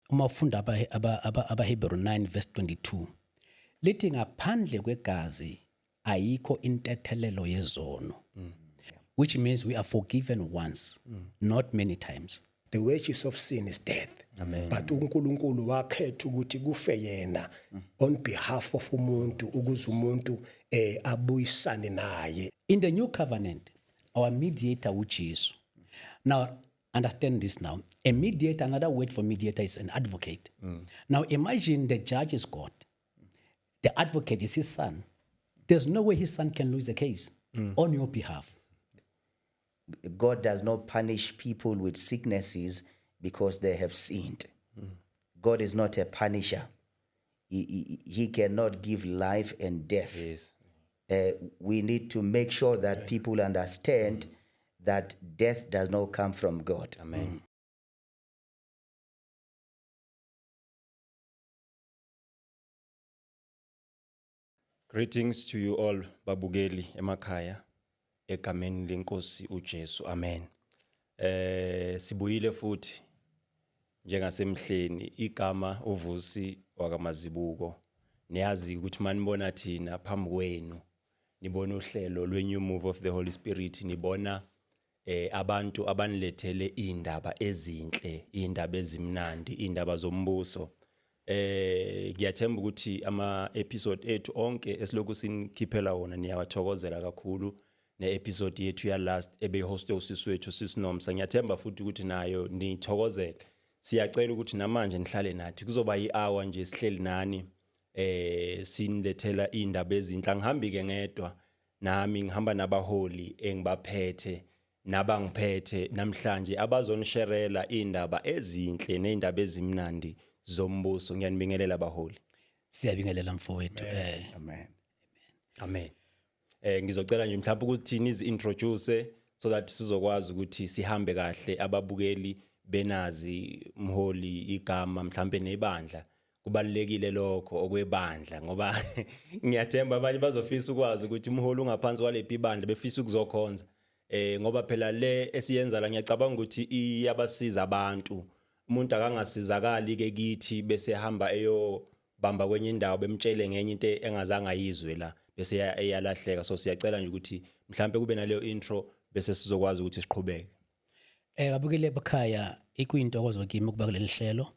uma ufunda abaHebrew 9 verse 22 lithi ngaphandle kwegazi ayikho intethelelo yezono, which means we are forgiven once, not many times. The wages of sin is death. Amen. But uNkulunkulu wakhetha ukuthi kufe yena on behalf of umuntu ukuze umuntu abuyisane naye. In the new covenant, our mediator, which is now, understand this now. A mediator, another word for mediator is an advocate. Now imagine the judge is God. The advocate is his son. There's no way his son can lose the case on your behalf. God does not punish people with sicknesses because they have sinned. God is not a punisher. He cannot give life and death. Yes. We need to make sure that people understand that death does not come from God. Amen. Greetings to you all, babukeli emakhaya, egameni lenkosi uJesu. Amen. Sibuyile futhi njengasemhleni igama uVusi wakamazibuko. Niyazi ukuthi manibona thina phambi kwenu nibona uhlelo lwe-New Move of the Holy Spirit, nibona abantu abanilethele indaba ezinhle, indaba ezimnandi, indaba zombuso. Ngiyathemba ukuthi ama episode ethu onke esilokhu sinikhiphela wona niyawathokozela kakhulu. Ne episode yethu ya last ebehostwe usisi wethu Sisinomsa, ngiyathemba futhi ukuthi nayo nithokozele. Siyacela ukuthi namanje nihlale nathi, kuzoba yi-hour nje sihleli nani sinilethela indaba ezinhle. Ngihambi ke ngedwa, nami ngihamba nabaholi engibaphethe nabangiphethe namhlanje abazonisherela indaba ezinhle neindaba ezimnandi zombuso. Ngiyanibingelela abaholi. Siyabingelela mfowethu. Amen. Amen. Ngizocela nje mhlawumbe ukuthi nizi introduce so that sizokwazi ukuthi sihambe kahle, ababukeli benazi mholi igama mhlawumbe nebandla. Kubalekile lokho okwebandla ngoba ngiyathemba abanye bazofisa ukwazi ukuthi umholi ungaphansi kwalephi ibandla befisa ukuzokhonza. Ngoba phela le esiyenza la ngiyacabanga ukuthi iyabasiza abantu. Umuntu akangasizakali ke kithi bese hamba bamba kwenye indawo bemtshele ngenye into engazange ayizwe la bese eyalahleka. So siyacela nje ukuthi mhlawumbe kube naleyo intro bese sizokwazi ukuthi siqhubeke. Babukele bekhaya ikuyintokozo kimi ukuba kuleli hlelo.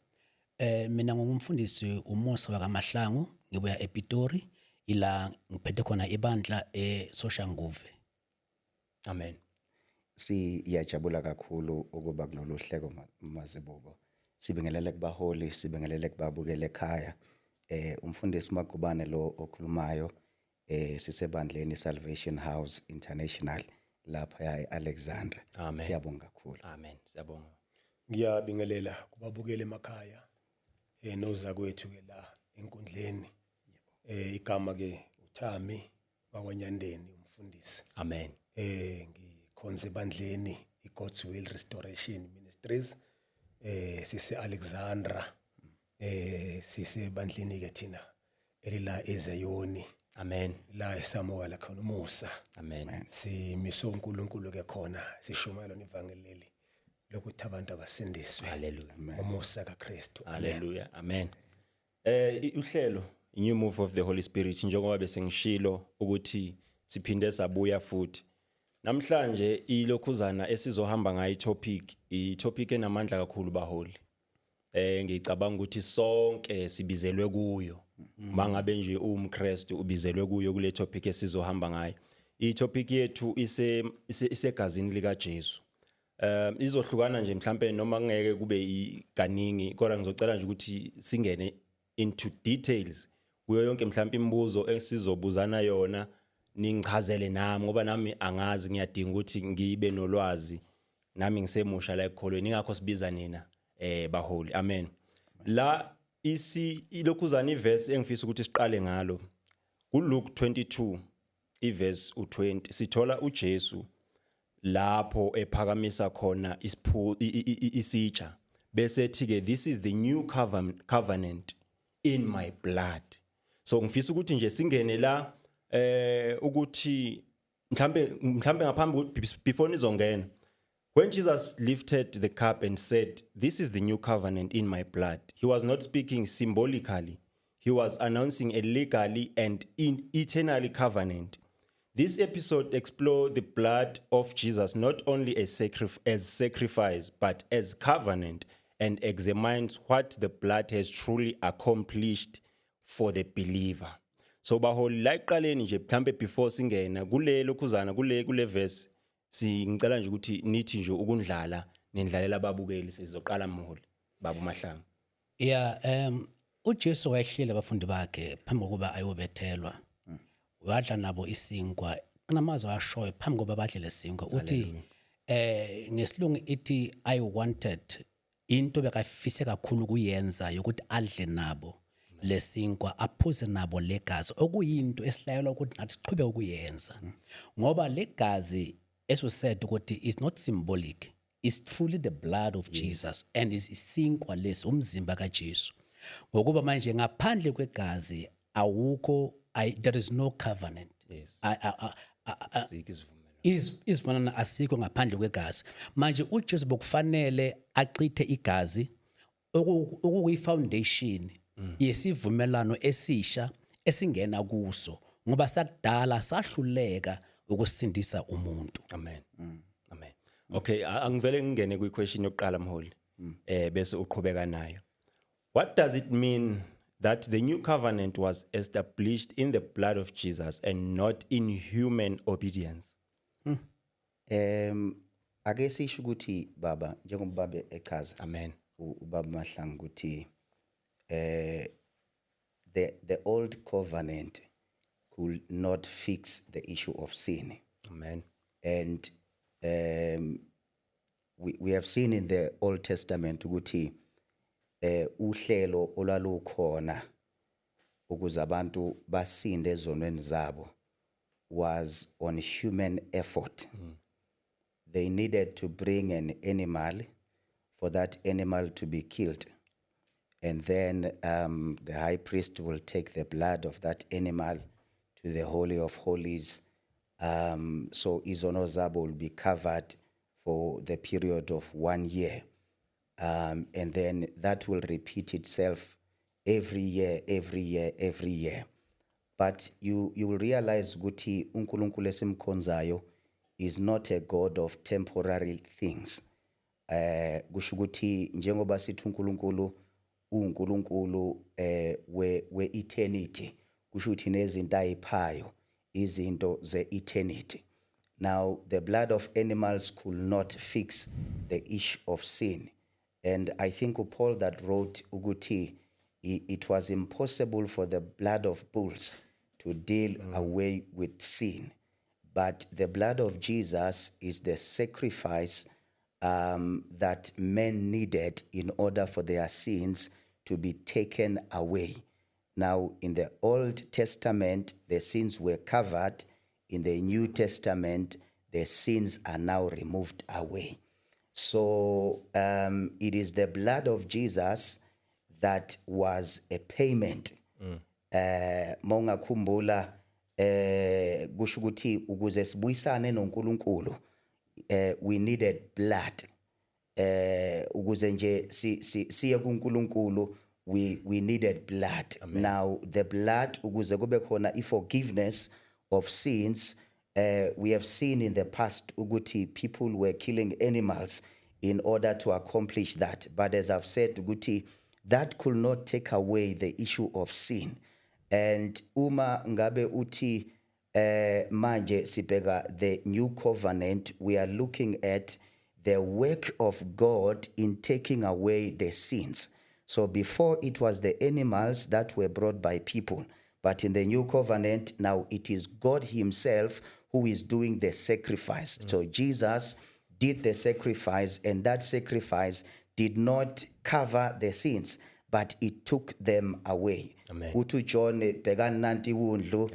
Mina ngumfundisi uMusa wakaMahlangu, ngibuya ePitori, ila ngiphethe khona ibandla eSoshanguve. Amen. Siyajabula kakhulu ukuba kulolu hlelo mazibuko. Sibingelele kubaholi, sibingelele kubabukele ekhaya. Umfundisi Magubane lo okhulumayo sisebandleni Salvation House International lapha eAlexandra. Amen. Siyabonga kakhulu. Amen. Siyabonga. Ngiyabingelela kubabukele emakhaya noza kwethu ke la enkundleni. Igama ke uThami wakwanyandeni umfundisi. Amen. Ngikhonze bandleni iGod's Will Restoration Ministries sise Alexandra sise bandleni ke thina elila eZayoni. Amen. La esamoka la khona uMusa. Amen. Simiso uNkulunkulu ke khona sishumayela ivangeli lokuthi abantu abasindiswe. Hallelujah. Umusa kaKristu. Hallelujah. Amen. Uhlelo New Move of the Holy Spirit njengoba bese ngishilo ukuthi siphinde sabuya futhi. Namhlanje ilokhuzana esizohamba ngayo i-topic enamandla kakhulu baholi. Ngicabanga ukuthi sonke sibizelwe kuyo. Mangabe nje uMkristu ubizelwe kuyo kule topic esizohamba ngayo. I-topic yethu isegazini lika Jesu. Izohlukana nje mhlambe noma ngeke kube iganingi kodwa ngizocela nje ukuthi singene into details kuyo yonke mhlambe imibuzo esizobuzana yona, ningichazele nami ngoba nami angazi, ngiyadinga ukuthi ngibe nolwazi nami ngisemusha la ekholweni, ingakho sibiza nina baholi. Amen. La ilokhuzana iverse engifisa ukuthi siqale ngalo kuLuke 22 iverse u20 sithola uJesu lapho ephakamisa khona isitsha bese ethi ke this is the new covenant in my blood. So ngifisa ukuthi nje singene la ukuthi mhlambe ngaphambi before nizongena When Jesus lifted the cup and said, "This is the new covenant in my blood," he was not speaking symbolically. He was announcing a legally and eternally covenant. This episode explores the blood of Jesus not only as sacrifice, but as covenant, and examines what the blood has truly accomplished for the believer. So baholi la ekuqaleni nje mhlambe before singena kule lokhuzana kule verse singicela nje ukuthi nithi nje ukundlala nendlalela ababukeli sizoqala mholi baba uMahlanga. Yeah, uJesu wayehlile abafundi bakhe phambi kokuba ayobethelwa. Wadla nabo isinkwa. Kunamazwi ashoyo phambi kokuba badle lesinkwa. Uthi ngesilungu ithi I wanted into bekafise kakhulu kuyenza yokuthi adle nabo lesinkwa aphuze nabo legazi okuyinto esilayelwa ukuthi nathi siqhubeke ukuyenza. Ngoba legazi as we said ukuthi is not symbolic. It's truly the blood of Jesus and is isinkwa lesi umzimba kaJesu. Ngokuba manje ngaphandle kwegazi awukho there is no covenant. Yes. Isivumelwano asikho ngaphandle kwegazi. Manje uJesu bokufanele achithe igazi okuyi foundation yesivumelwano esisha esingena kuso ngoba sakudala sahluleka ukusindisa umuntu. Amen. Amen. Okay, angivele ngingene kwi question yokuqala mholi. Bese uqhubeka nayo. What does it mean that the new covenant was established in the blood of Jesus and not in human obedience? Ake sisho ukuthi baba njengoba baba echaza Amen. ubaba Mahlanga ukuthi the old covenant could not fix the issue of sin. Amen. And we have seen in the Old Testament ukuthi uhlelo olwalukhona ukuze abantu basinde ezonweni zabo was on human effort. They needed to bring an animal for that animal to be killed. And then the high priest will take the blood of that animal to the Holy of Holies. So izono zabo will be covered for the period of 1 year. And then that will repeat itself every year. But you will realize ukuthi uNkulunkulu esimkhonzayo is not a God of temporary things. Kusho ukuthi njengoba sithi uNkulunkulu uNkulunkulu we eternity, kusho ukuthi nezinto ayiphayo izinto ze eternity. Now the blood of animals could not fix the issue of sin. And I think Paul that wrote ukuthi it was impossible for the blood of bulls to deal away with sin. But the blood of Jesus is the sacrifice that men needed in order for their sins to be taken away. Now, in the Old Testament, the sins were covered. In the New Testament, the sins are now removed away. So it is the blood of Jesus that was a payment. Monga kumbula kusho ukuthi ukuze sibuyisane noNkulunkulu we needed blood. Ukuze nje siye kuNkulunkulu we needed blood. Amen. Now the blood ukuze kube khona forgiveness of sins. We have seen in the past ukuthi people were killing animals in order to accomplish that. But as I've said, ukuthi that could not take away the issue of sin. And uma ngabe uti manje sibeka the new covenant, we are looking at the work of God in taking away the sins. So before it was the animals that were brought by people, but in the new covenant, now it is God himself who is doing the sacrifice. So Jesus did the sacrifice, and that sacrifice did not cover the sins, but it took them away. Utu John began nanti wundlu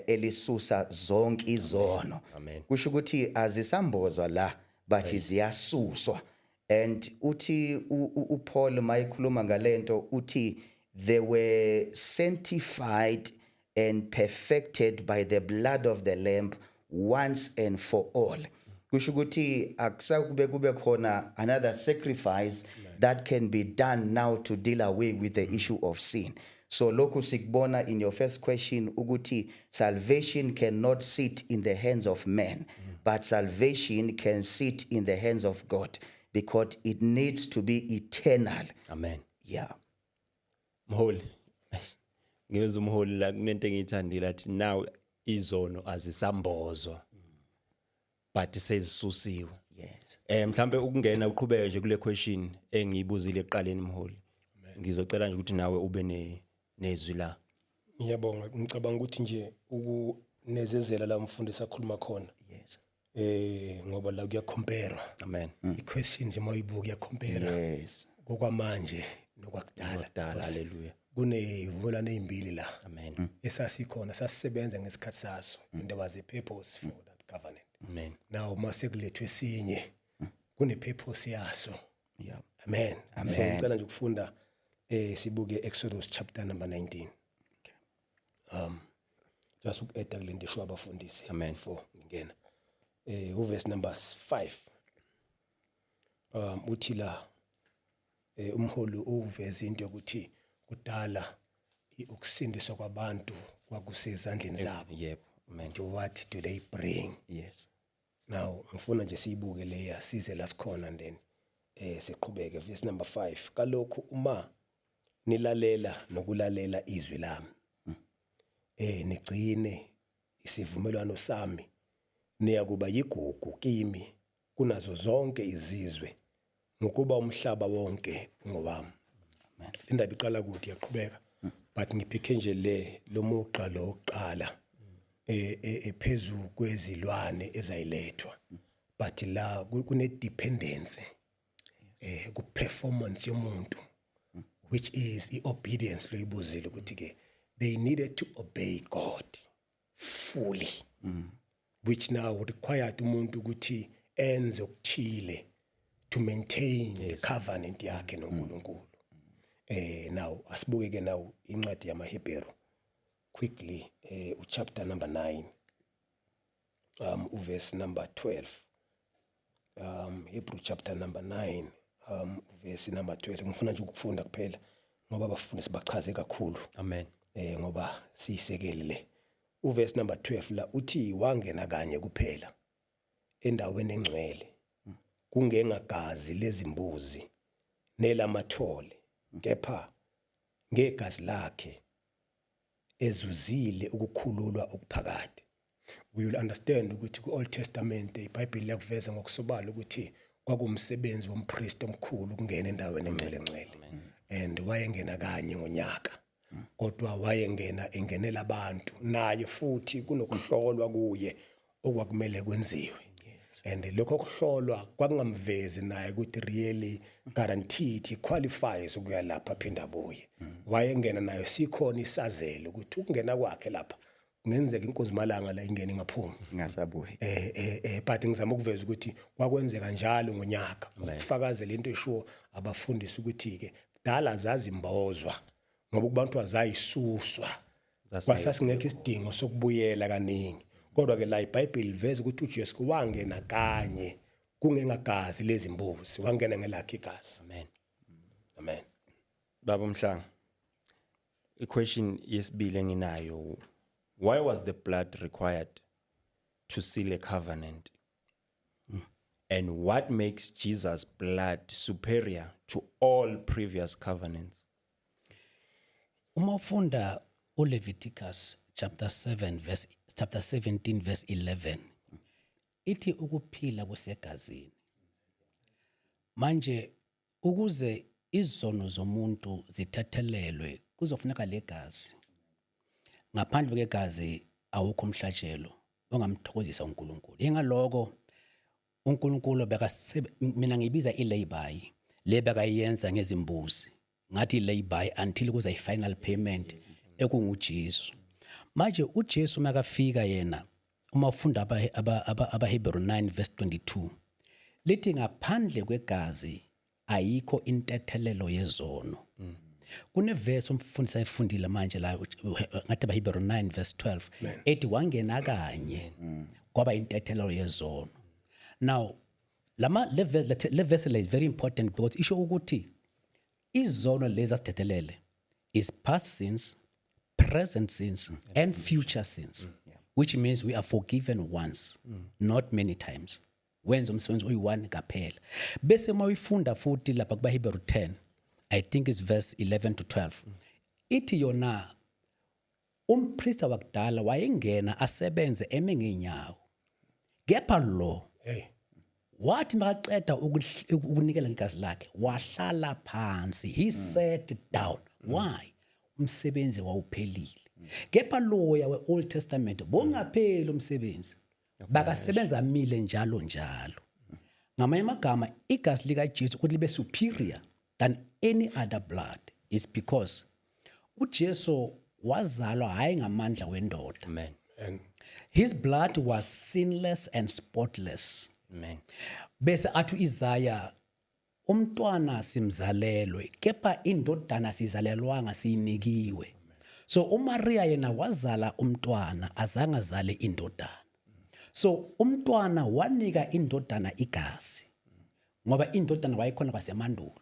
elisusa zonke izono. Kusho ukuthi azisambozwa la but ziyasuswa. And uthi uPaul mayikhuluma ngalento uthi they were sanctified and perfected by the blood of the lamb once and for all. kusho ukuthi akusakube kube khona another sacrifice that can be done now to deal away with the issue of sin. So lokhu sikubona in your first question ukuthi salvation cannot sit in the hands of men, but salvation can sit in the hands of God because it needs to be eternal. Amen. Yeah. Mholi. Ngizwe umholi la kunento engiyithandile athi now izono azisambozwa. But sezisusiwe. Yes. Mhlambe ukungena uqhubeke nje kule question engiyibuzile eqaleni mholi. Ngizocela nje ukuthi nawe ube nezwi la. Ngiyabonga ngicabanga ukuthi nje ukunezezela la mfundisi akhuluma khona. Yes. Ngoba la kuya compare. Amen. I-question nje mayibuka ya compare. Yes. Kokwamanje nokwakudala. Dala hallelujah. Kuneyivumelwano ezimbili la. Amen. Esasikhona sasisebenza ngesikhathi saso. And there was a purpose for that covenant. Amen. Now mase kulethwe esinye kune purpose yaso. Yeah. Amen. So ngicela nje ukufunda sibuke Exodus chapter number 19. Just uku-eda kule nto esho abafundisi Amen. before ngingena. Uverse number 5. Uthi la umholi uveza into yokuthi kudala ukusindiswa kwabantu kwakusezandleni zabo. Yep. Amen. To what do they bring? Yes. Now ngifuna nje siyibuke leya size la sikhona then siqhubeke verse number 5. Kalokhu uma nilalela nokulalela izwi lami nigcine isivumelwano sami niyakuba yigugu kimi kunazo zonke izizwe ngokuba umhlaba wonke ngowami. Indaba iqala kuthi yaqhubeka but ngiphike nje lo muqa lo oqala ephezu kwezilwane ezayilethwa but la kune dependence ku performance yomuntu which is obedience lo ibuzile ukuthi ke they needed to obey God fully which now required umuntu ukuthi enze okuthile to maintain the covenant yakhe noNkulunkulu. Now asibuke ke now incwadi yamaHebheru quickly chapter number 9 verse number 12 Hebrew chapter number 9 verse number 12 ngifuna nje ukufunda kuphela ngoba abafundisi bachaze kakhulu. Amen. Ngoba siyisekele le uverse number 12 la uthi wangena kanye kuphela endaweni engcwele kungengagazi lezimbuzi nelamathole kepha ngegazi lakhe ezuzile ukukhululwa okuphakade. We will understand ukuthi ku-Old Testament iBhayibheli yakuveza ngokusobala ukuthi kwakumsebenzi wompriest omkhulu ukungena endaweni engcwele and wayengena kanye ngonyaka kodwa wayengena engenela abantu naye futhi kunokuhlolwa kuye okwakumele kwenziwe. And lokho kuhlolwa kwakungamvezi naye ukuthi really guaranteed he qualifies ukuya lapha aphinda abuye. Wayengena nayo sikhona isazelo ukuthi ukungena kwakhe lapha kungenzeka inkosi malanga la ingene ngaphumi Ngasabuhi. But ngizama ukuveza ukuthi kwakwenzeka njalo ngonyaka ukufakazela into esho abafundisi ukuthi ke dala zazimbozwa ngoba kubantu azayisuswa kwasasingekho isidingo sokubuyela kaningi. Kodwa ke la iBhayibheli liveza ukuthi uJesu wangena kanye kungengagazi lezimbuzi wangena ngelakhe igazi. Amen. Amen. Baba Mhlanga. I-question yesibili enginayo, why was the blood required to seal a covenant? And what makes Jesus' blood superior to all previous covenants? Uma ufunda uLeviticus chapter 17 verse 11 ithi ukuphila kusegazini. Manje ukuze izono zomuntu zithathelelwe kuzofuneka legazi. Ngaphandle kwegazi awukho umhlatshelo ongamthokozisa uNkulunkulu. Ingaloko uNkulunkulu mina ngibiza ilayby le bekayenza ngezimbuzi. Ngathi ilayby until kuza ifinal payment ekunguJesu. Manje uJesu makafika yena uma ufunda abaHebrew 9 verse 22 lithi ngaphandle kwegazi ayikho intethelelo yezono. Kuneverse umfundisi ayifundile manje la ngathi abaHebrew 9 verse 12 ethi wangena kanye kwaba intethelelo yezono. Now, le vessel is very important because isho ukuthi izono lezi asithethelele is past sins, present sins, and future sins, which means we are forgiven once, not many times. Wenza umsebenzi oyi-1 kaphela. Bese mawuyifunda futhi lapha kuba Hebrew 10, I think it's verse 11 to 12. Ithi yona umpriester wakudala wayengena asebenze eme ngeenyawo. Kepha lo Hey. wathi makaceda ukunikela ngegazi lakhe wahlala phansi, he sat down. Why? Umsebenzi wawuphelile. Kepha loya we-Old Testament bongapheli umsebenzi, bakasebenza mile njalo njalo. Ngamanye amagama igazi likaJesu ukuthi libe superior than any other blood is because uJesu wazalwa hayi ngamandla wendoda. Amen. His blood was sinless and spotless. Amen. Bese athu Isaiah, umntwana simzalelwe kepha indodana sizalelwanga siyinikiwe. So uMaria yena wazala umntwana azange azale indodana. So umntwana wanika indodana igazi ngoba indodana wayikhona kwasemandulo.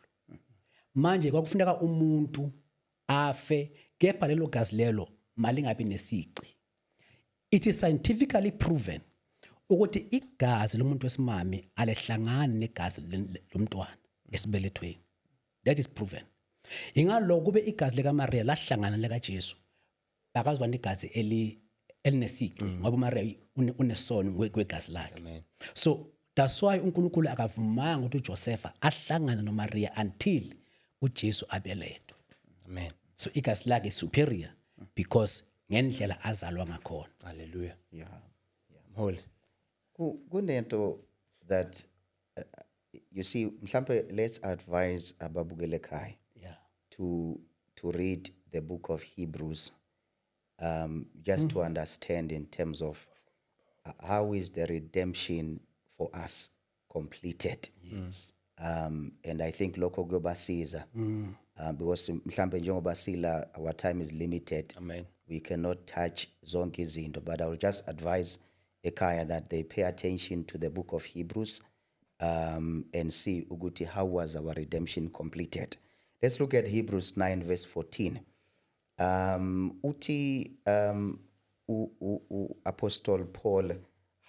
Manje kwakufuneka umuntu afe kepha lelo gazi lelo malingabi nesici. It is scientifically proven ukuthi igazi lomuntu wesimami alehlangani negazi lomntwana esibelethweni. That is proven. Ingalo kube igazi lika Maria lahlangana leka Jesu. Bakazwa negazi elinesici ngoba Maria unesono kwegazi lakhe. So that's why uNkulunkulu akavumanga ukuthi uJoseph ahlangane noMaria until uJesu abelethwe. Amen. So igazi lakhe is superior because ngendlela azalwa ngakhona. Hallelujah. Yeah. Holy. Kunento that you see, mhlampe let's advise ababukele ekhaya Yeah. to read the book of Hebrews, just to understand in terms of how is the redemption for us completed. Yes. And I think lokho kuyobasiza because mhlampe njengoba sila our time is limited. Amen. We cannot touch zonke izinto, but I will just advise ekhaya that they pay attention to the book of Hebrews and see ukuthi how was our redemption completed. Let's look at Hebrews 9 verse 14. Uti Apostle Paul,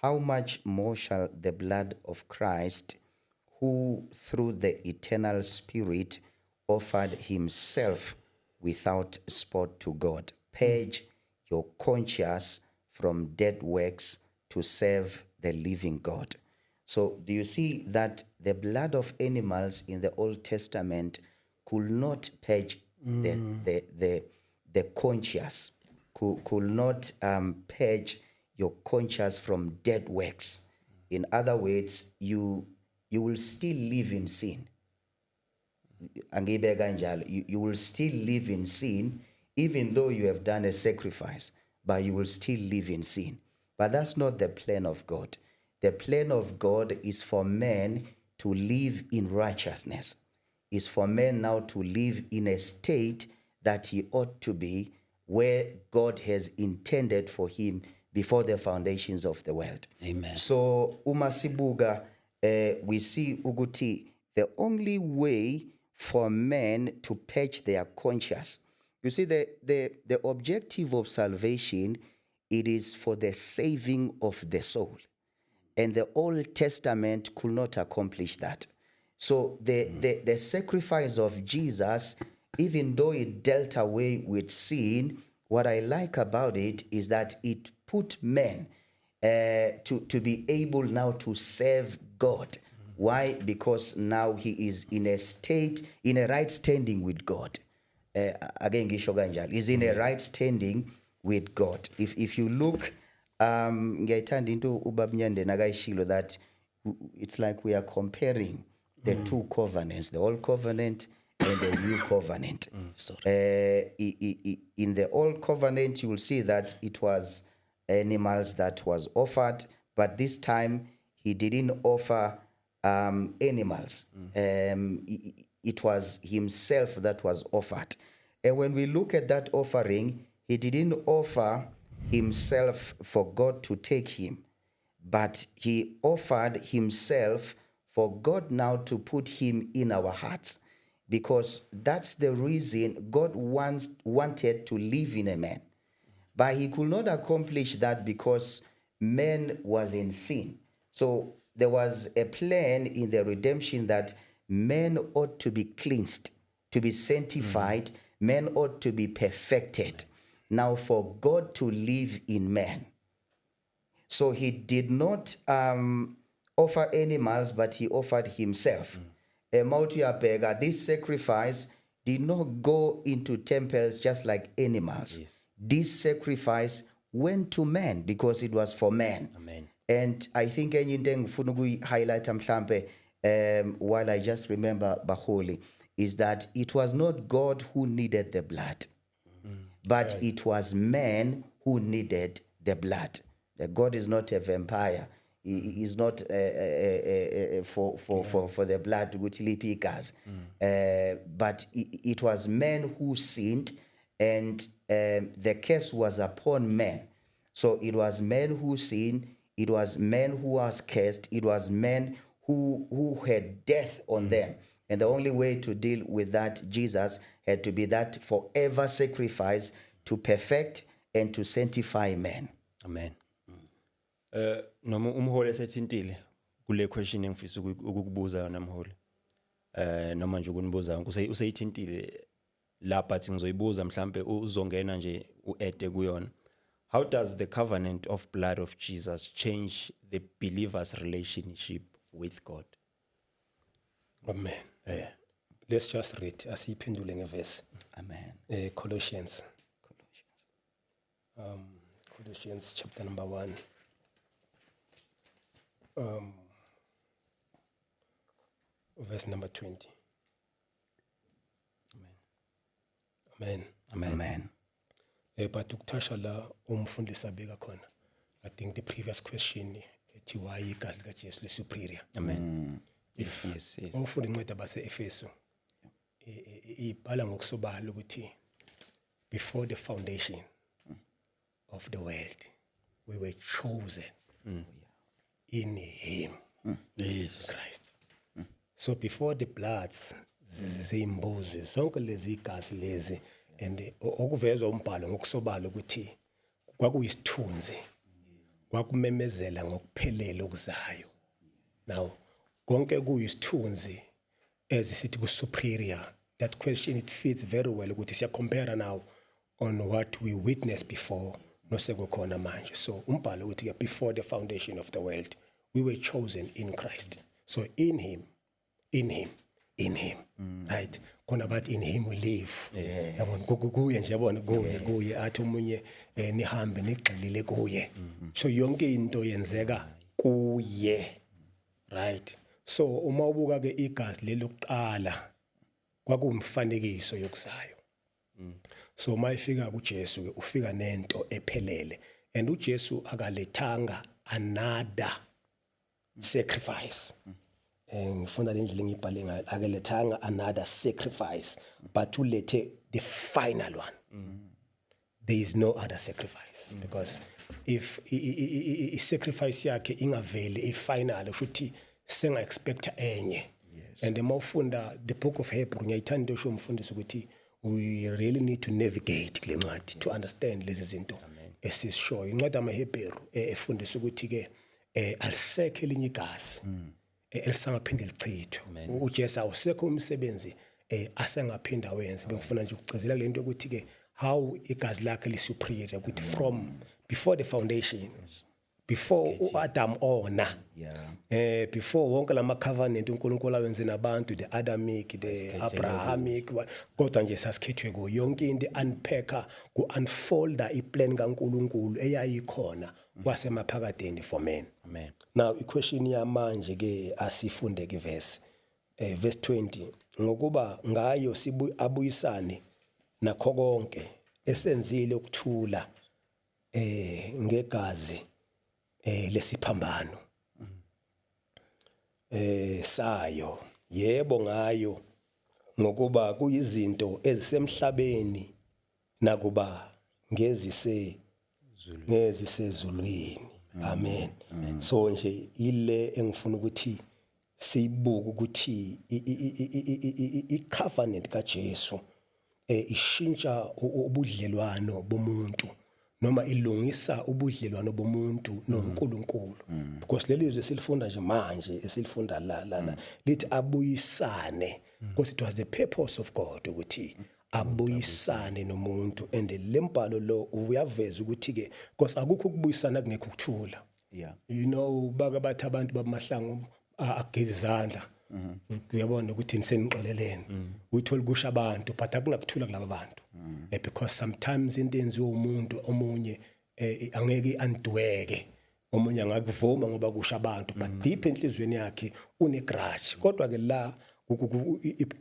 how much more shall the blood of Christ, who through the eternal Spirit offered himself without spot to God, purge your conscience from dead works to serve the living God. So do you see that the blood of animals in the Old Testament could not purge the conscience, could not purge your conscience from dead works. In other words, you will still live in sin. You will still live in sin even though you have done a sacrifice, but you will still live in sin. But that's not the plan of God. The plan of God is for man to live in righteousness, is for man now to live in a state that he ought to be, where God has intended for him before the foundations of the world. Amen. So, Umasibuga, we see Uguti, the only way for men to purge their conscience. You see, the objective of salvation, it is for the saving of the soul. And the Old Testament could not accomplish that. So the sacrifice of Jesus, even though it dealt away with sin, what I like about it is that it put men to be able now to serve God. Why? Because now he is in a state, in a right standing with God. Again, is in a right standing with God. If you look, ngiyayithanda into ubabnyande nakayishilo that it's like we are comparing the two covenants, the old covenant and the new covenant. In the old covenant, you will see that it was animals that was offered, but this time he didn't offer animals. It was himself that was offered. And when we look at that offering, he didn't offer himself for God to take him, but he offered himself for God now to put him in our hearts, because that's the reason God wanted to live in a man. But he could not accomplish that because man was in sin. So there was a plan in the redemption that man ought to be cleansed, to be sanctified, man ought to be perfected. Now for God to live in man. So he did not offer animals, but he offered himself. This sacrifice did not go into temples just like animals. This sacrifice went to man because it was for man. Amen. And I think enye into engifuna ukuyi-highlighta mhlampe while I just remember Baholi is that it was not God who needed the blood, but it was man who needed the blood. That God is not a vampire. He is not for the blood ukuthi liphi igazi. But it was man who sinned, and the curse was upon man. So it was man who sinned, it was man who was cursed, it was man who had death on them. And the only way to deal with that, Jesus had to be that forever sacrifice to perfect and to sanctify man. Amen. Noma umholi esethintile kule question engifisa ukukubuza yona mholi. Noma nje ukunibuza useyithintile lapha athi ngizoyibuza mhlambe uzongena nje uede kuyona. How does the covenant of blood of Jesus change the believer's relationship with God? Amen. Let's just read asiyiphendule ngeverse. Amen. Colossians chapter number 1. Verse number 20. Amen. Amen. But ukuthasha la umfundisi abeka khona. I think the previous question ethi why igazi likaJesu lisuperior. Amen. Yes. Umfundi incwadi base-Efeso ibhala ngokusobala ukuthi before the foundation of the world we were chosen in him, Yes. Christ. So before the bloods zimbuzi zonke lezi igazi lezi and okuvezwa umbhalo ngokusobala ukuthi kwakuyisithunzi kwakumemezela ngokuphelele okuzayo. Now konke kuyisithunzi ezisithi ku superior. That question it fits very well ukuthi siya compare now on what we witnessed before no sekukhona manje. So umbhalo uthi before the foundation of the world we were chosen in Christ. So in him. Right? Khona bathi in him we live. Yabona kuye nje yabona kuye athi umunye nihambe nigxilile kuye. So yonke into yenzeka kuye. Right? So uma ubuka ke igazi lelokuqala kwakumfanekiso yokuzayo. So uma ifika kuJesu ke ufika nento ephelele, and uJesu akalethanga another sacrifice. Ngifunda le ndlela ngibhale ngayo, akalethanga another sacrifice, but ulethe the final one. There is no other sacrifice, because if I sacrifice yakhe ingaveli final ushuthi senga expect enye. And uma ufunda the book of Hebrew ngiyayithanda usho umfundisi ukuthi we really need to navigate kule ncwadi to understand lezi zinto esishoyo. Incwadi amaHebrew efundisa ukuthi ke alisekho elinye igazi elisangaphinde lichithwe. uJesu awusekho umsebenzi asengaphinda wenze. Bengifuna nje ukucizela le nto ukuthi ke how igazi lakhe lisuperior ukuthi from before the foundation, before uAdam ona, before wonke lama covenant uNkulunkulu awenze nabantu, the Adamic, the Abrahamic, kodwa nje sasikhethwe kuyo yonke into unpacker ku unfolda iplan kaNkulunkulu eyayikhona kwasemaphakadeni for men. Amen. Now iquestion yamanje ke asifunde ke verse 20 ngokuba ngayo abuyisane nakho konke esenzile ukuthula ngegazi lesiphambano sayo, yebo ngayo, ngokuba kuyizinto ezisemhlabeni nakuba ngezisezulwini. Amen. So nje ile engifuna ukuthi siyibuke ukuthi i-covenant kaJesu ishintsha ubudlelwano bomuntu noma ilungisa ubudlelwano bomuntu noNkulunkulu, because leli izwe silifunda nje manje esilifunda la lithi abuyisane, because it was the purpose of God ukuthi abuyisane nomuntu, and lembhalo lo uyaveza ukuthi ke because akukho ukubuyisana kungekho ukuthula. Yeah. You know baka bathi abantu bamahlangu ageza izandla, uyabona ukuthi nisenixolelene uthola kusha abantu but akunakuthula kulabo bantu, because sometimes into enziwe umuntu omunye angeke andweke, omunye angakuvuma ngoba kusha abantu but deep enhlizweni yakhe une grudge. Kodwa ke la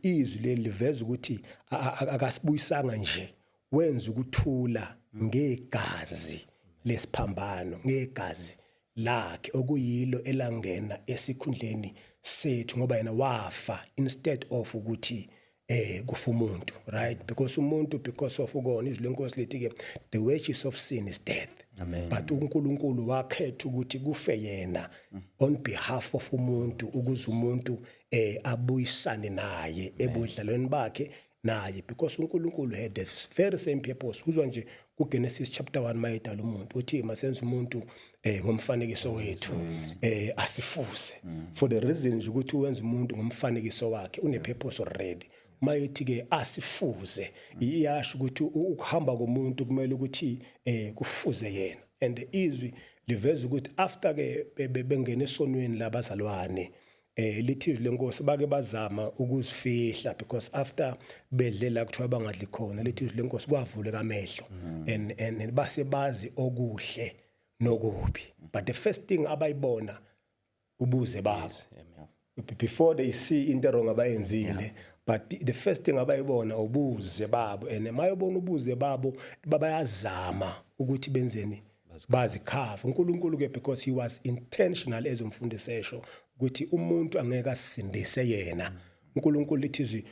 izwi leli liveza ukuthi akasibuyisanga nje, wenza ukuthula ngegazi lesiphambano, ngegazi lakhe okuyilo elangena esikhundleni sethu ngoba yena wafa instead of ukuthi kufa umuntu, right? Because umuntu, because of ukona izwi lenkosi lithi ke the wages of sin is death. Amen. But uNkulunkulu wakhetha ukuthi kufe yena on behalf of umuntu, ukuze umuntu abuyisane naye ebudlalweni bakhe naye, because uNkulunkulu had the very same purpose. Uzwa nje kuGenesis chapter 1 mayidala umuntu uthi masenze umuntu ngomfanekiso wethu asifuze, for the reason ukuthi wenza umuntu ngomfanekiso wakhe, une purpose already. Mayithi ke asifuze iyasho ukuthi ukuhamba komuntu kumele ukuthi kufuze yena, and izwi liveza ukuthi after ke bengena esonweni labazalwane lithi izwi lenkosi bake bazama ukuzifihla, because after bedlela kuthiwa bangadli khona, lithi izwi lenkosi kwavuleka amehlo and base bazi okuhle nokubi, but the first thing abayibona ubuze babo before they see into wrong abayenzile. But the first thing abayibona ubuze babo, and mayibona ubuze babo babayazama ukuthi benzeni bazikhava. uNkulunkulu ke because he was intentional ezomfundisi esho ukuthi umuntu angeke asindise yena. uNkulunkulu lithi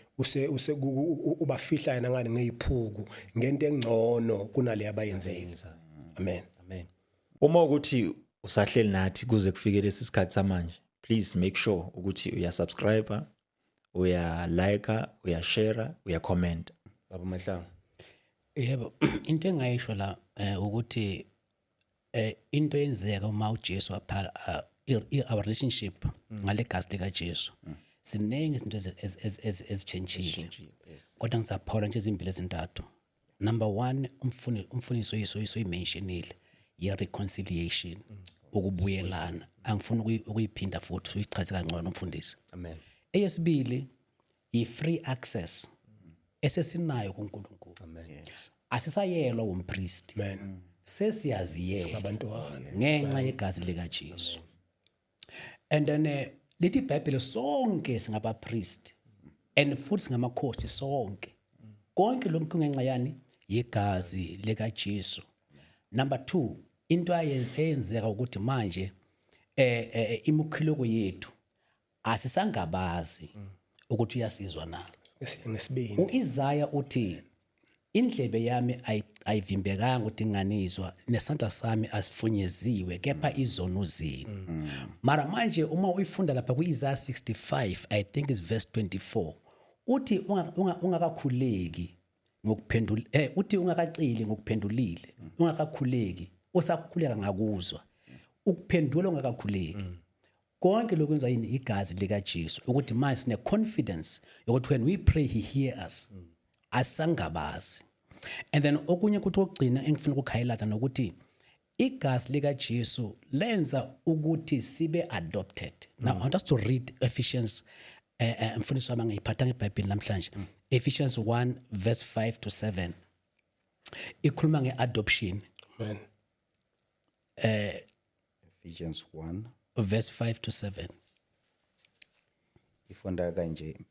ubafihla yena ngani ngeziphuku ngento engcono kunale abayenzile. Amen. Amen. Uma ukuthi usahleli nathi kuze kufike lesi sikhathi samanje, please make sure ukuthi uyasubscribe, uyalike, uyashare, uyacomment. Baba Mahlangu. Yebo, into engayisho la ukuthi into yenzeka uma uJesu aphala our relationship ngale gazi lika Jesu. Siningi izinto ezichangeile. Kodwa ngisaphola nje izimbili ezintathu. Number 1, umfuniso yiso imentionile, ye reconciliation, ukubuyelana. Angifuni ukuyiphinda futhi uyichaze kangcono umfundisi. Amen. Eyesibili i-free access esesinayo kuNkulunkulu. Amen. Asisayelwa umpriest. Amen. Sesiyaziyela Abantwana. ngenxa yegazi lika Jesu. And then lithi iBhayibheli sonke singaba priest and futhi singamakhosi sonke. Konke lokhu ngenxa yani yegazi lika Jesu. Number 2, into eyenzeka ukuthi manje imukhileko yethu asisangabazi ukuthi uyasizwa na. Ngesibini uIsaiah uthi indlebe yami ayivimbekanga ukuthi nginganizwa, nesandla sami asifunyeziwe kepha izono zenu. Mara manje uma uyifunda lapha kuIsaiah 65, I think it's verse 24, uthi ungakakhuleki ngokuphendula uthi ungakacili ngokuphendulile, ungakakhuleki usakhuleka ngakuzwa, ukuphendula ungakakhuleki. Konke lokwenza yini igazi lika Jesu, ukuthi manje sine confidence ukuthi when we pray he hear us. Asangabazi. And then okunye ukuthi ogcina engifuna ukuhighlighta nokuthi igazi lika Jesu lenza ukuthi sibe adopted. Now I want us to read Ephesians mfundisi wami ngiyiphatha ngeBhayibheli namhlanje. Ephesians 1 verse 5 to 7. Ikhuluma ngeadoption. Amen. Ephesians 1 Verse 5 to 7. ifunda kanje,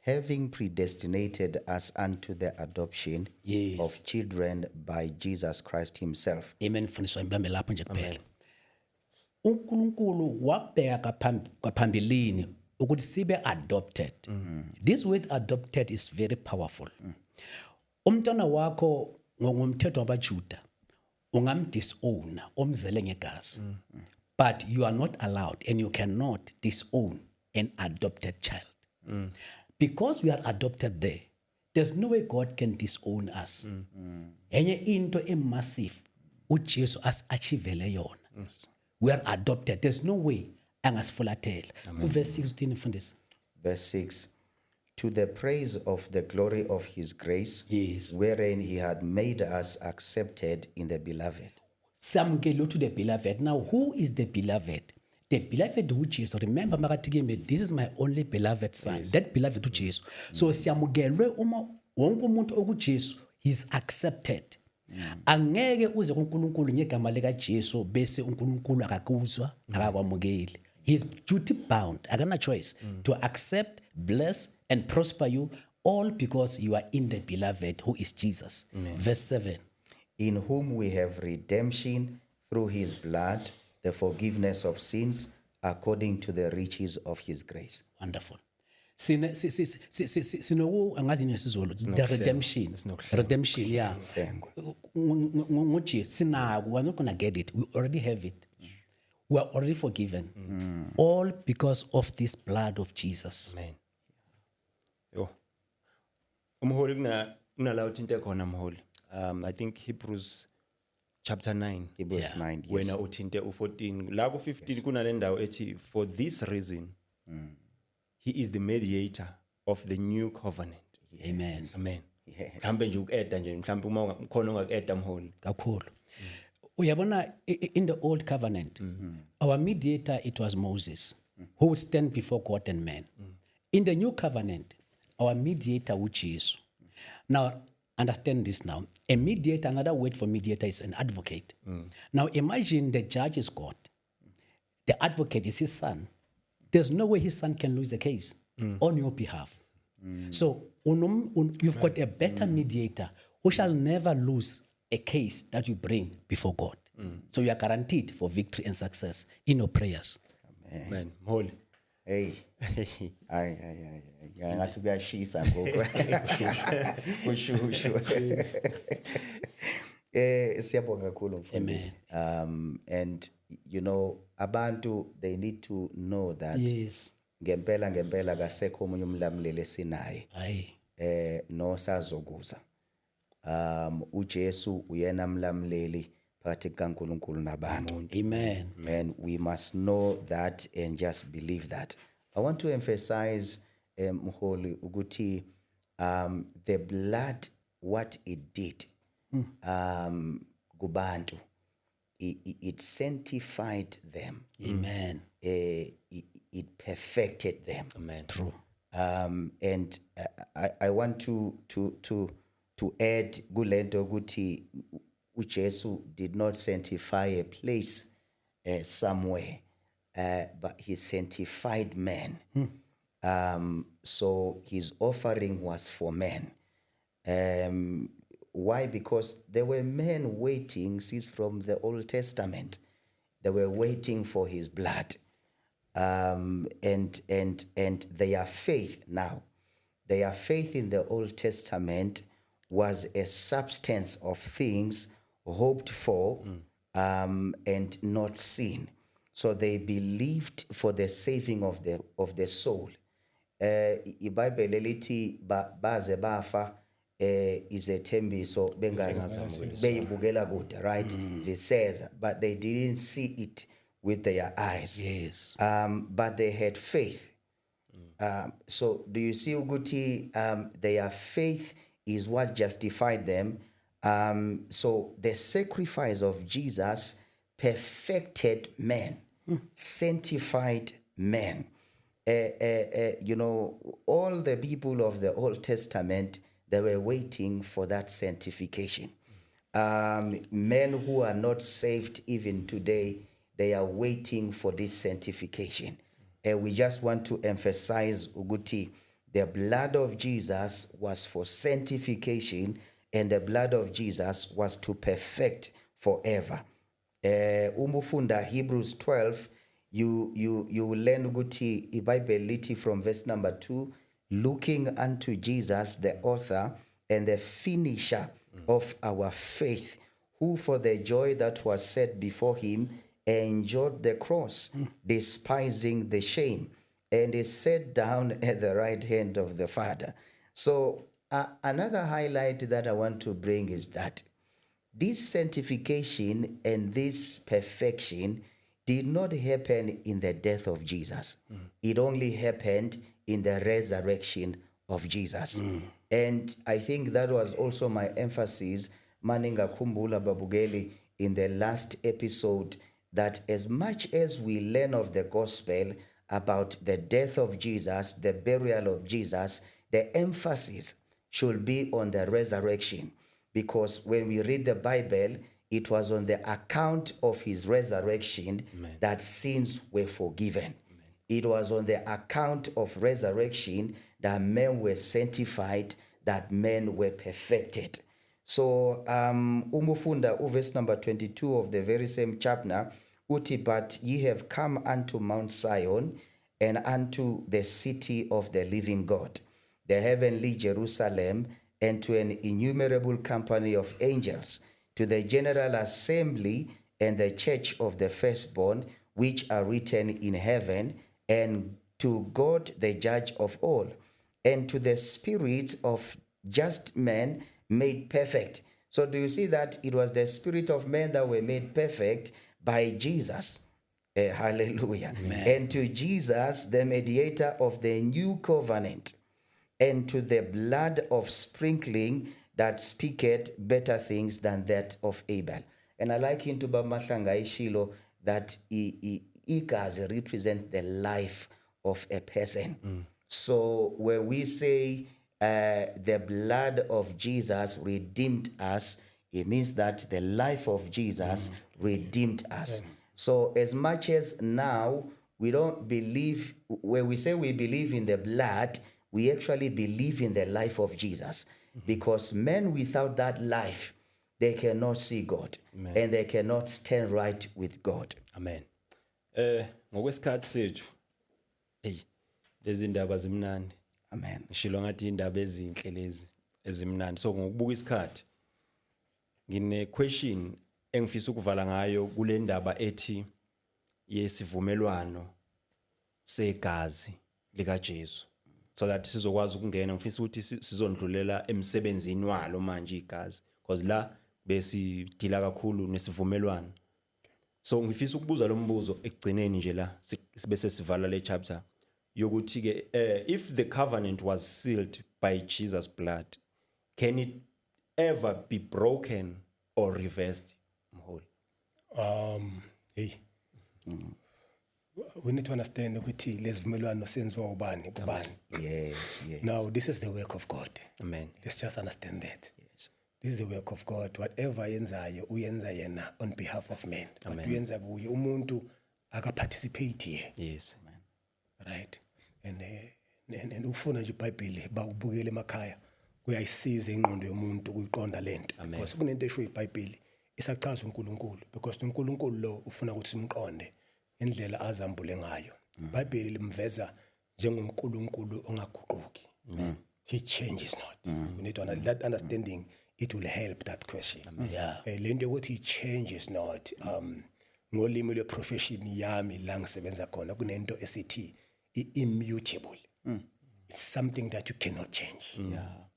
having predestinated us unto the adoption Yes. of children by Jesus Christ himself. Amen mfundisi wami bambe lapho nje kuphela. uNkulunkulu wabheka kaphambilini ukuthi sibe adopted. This word adopted is very powerful. Umntwana wakho ngomthetho wabaJuda ungamdisown omzele ngegazi. But you are not allowed and you cannot disown an adopted child. Because we are adopted there, there's no way God can disown us. Enye into massive uJesu as-achievele yona. We are adopted. There's no way angasifulathela. Verse 6 uthini mfundisi? Verse 6, to the praise of the glory of his grace, Yes. wherein he had made us accepted in the beloved. Samukelo to the beloved. Now, who is the beloved? The beloved uJesu. Remember makathikime, this is my only beloved son. That beloved uJesu. So siyamukelwe uma wonke umuntu okuJesu, he's accepted. Angeke uze kuNkulunkulu ngegama lika Jesu bese uNkulunkulu akakuzwa akakwamukeli. He's duty bound, akana choice to accept, bless and prosper you all because you are in the beloved who is Jesus. Verse 7. In whom we have redemption through his blood, the forgiveness of sins, according to the riches of his grace. Wonderful. Sinoku angazi nesizulu the redemption. Redemption, yeah. Ngokuthi sinaku, we're not going to get it. We already have it. We are already forgiven. All because of this blood of Jesus. Amen. Yo. Umholi kunala uthinte khona mholi. I think Hebrews chapter 9. Hebrews 9, yes. Wena uthinte u14 la ku 15 kunale ndawo ethi for this reason he is the mediator of the new covenant. Amen. Amen. Yes. Mhlambe nje uku-eda nje mhlambe uma ukhona ongaku-eda mholi. Kakhulu. Uyabona in the old covenant, our mediator it was Moses, who would stand before God and man. In the new covenant, our mediator which is. Now understand this now. A mediator, another word for mediator is an advocate. Now imagine the judge is God. The advocate is his son. There's no way his son can lose the case on your behalf. So you've got a better mediator who shall never lose a case that you bring before God. So you are guaranteed for victory and success in your prayers. Amen. Mholi. Hey. Ay. Ngathi kuyashisa ngoku. Kushushu. Siyabonga kakhulu mfundisi. And you know abantu they need to know that Yes. ngempela kasekho omunye umlamleli esinaye Aye. no sazokuza. uJesu uyena mlamleli phakathi kaNkulunkulu nabantu. Amen. And we must know that and just believe that. I want to emphasize mholi ukuthi the blood what it did kubantu it sanctified them. Amen. It perfected them. Amen. True. And I want to add kulento ukuthi uJesu did not sanctify a place somewhere, but he sanctified man. So his offering was for men. Why? Because there were men waiting since from the Old Testament. They were waiting for his blood. And their faith now, their faith in the Old Testament was a substance of things hoped for and not seen. So they believed for the saving of the soul. iBhayibheli lithi baze bafa izethembiso beyibukela kude, right? Ziseza, but they didn't see it with their eyes. Yes. But they had faith. So do you see ukuthi their faith is what justified them. So the sacrifice of Jesus perfected man, sanctified man. You know, all the people of the Old Testament, they were waiting for that sanctification. Men who are not saved even today, they are waiting for this sanctification. And we just want to emphasize, Uguti, the blood of Jesus was for sanctification, and the blood of Jesus was to perfect forever. Umufunda Hebrews 12, you will learn Uguti iBhayibheli lithi from verse number 2, looking unto Jesus, the author and the finisher of our faith, who for the joy that was set before him endured the cross, despising the shame, and is set down at the right hand of the Father. So another highlight that I want to bring is that this sanctification and this perfection did not happen in the death of Jesus. It only happened in the resurrection of Jesus. And I think that was also my emphasis, Maninga Kumbula Babugeli, in the last episode, that as much as we learn of the gospel about the death of Jesus, the burial of Jesus, the emphasis should be on the resurrection. Because when we read the Bible, it was on the account of his resurrection that sins were forgiven. It was on the account of resurrection that men were sanctified, that men were perfected. So, Umufunda, verse number 22 of the very same chapter, uti, but ye have come unto Mount Zion and unto the city of the living God, the heavenly Jerusalem, and to an innumerable company of angels, to the general assembly and the church of the firstborn, which are written in heaven, and to God the judge of all, and to the spirits of just men made perfect. So do you see that it was the spirit of men that were made perfect by Jesus? Hallelujah. And to Jesus, the mediator of the new covenant, and to the blood of sprinkling that speaketh better things than that of Abel. And I like into Bamahlanga Ishilo that igazi represent the life of a person. So when we say the blood of Jesus redeemed us, it means that the life of Jesus redeemed us. So as much as now we don't believe, when we say we believe in the blood, we actually believe in the life of Jesus. Because men without that life, they cannot see God. And they cannot stand right with God. Amen. Ngokwesikhathi sethu lezi ndaba zimnandi. Amen. Ngishilo ngathi indaba ezinhle lezi ezimnandi. So ngokubuka isikhathi ngine question engifisa ukuvala ngayo kule ndaba ethi yesivumelwano segazi lika Jesu. So that sizokwazi ukungena, ngifisa ukuthi sizondlulela emsebenzini walo manje igazi, because la besidila kakhulu nesivumelwano. So ngifisa ukubuza lo mbuzo ekugcineni nje la bese sivala le chapter yokuthi ke if the covenant was sealed by Jesus' blood, can it ever be broken or reversed? Hey. We need to understand ukuthi lesivumelwano senziwa ubani kubani. Yes, yes. Now this is the work of God. Amen. Let's just understand that. Yes. This is the work of God. Whatever yenzayo uyenza yena on behalf of men. But uyenza kuye umuntu akaparticipate here. Yes. Amen. Right. And ufuna nje iBhayibheli bakubukele emakhaya kuyayisiza ingqondo yomuntu ukuyiqonda lento. Because kunento esho iBhayibheli isachaza uNkulunkulu, because uNkulunkulu lo ufuna ukuthi simqonde indlela azambule ngayo. iBhayibheli limveza njengoNkulunkulu ongaguquki. He changes not. We need to understand that understanding. It will help that question. Yeah. Lento ukuthi he changes not. Ngolimi lwe profession yami la ngisebenza khona kunento esithi immutable. It's something that you cannot change.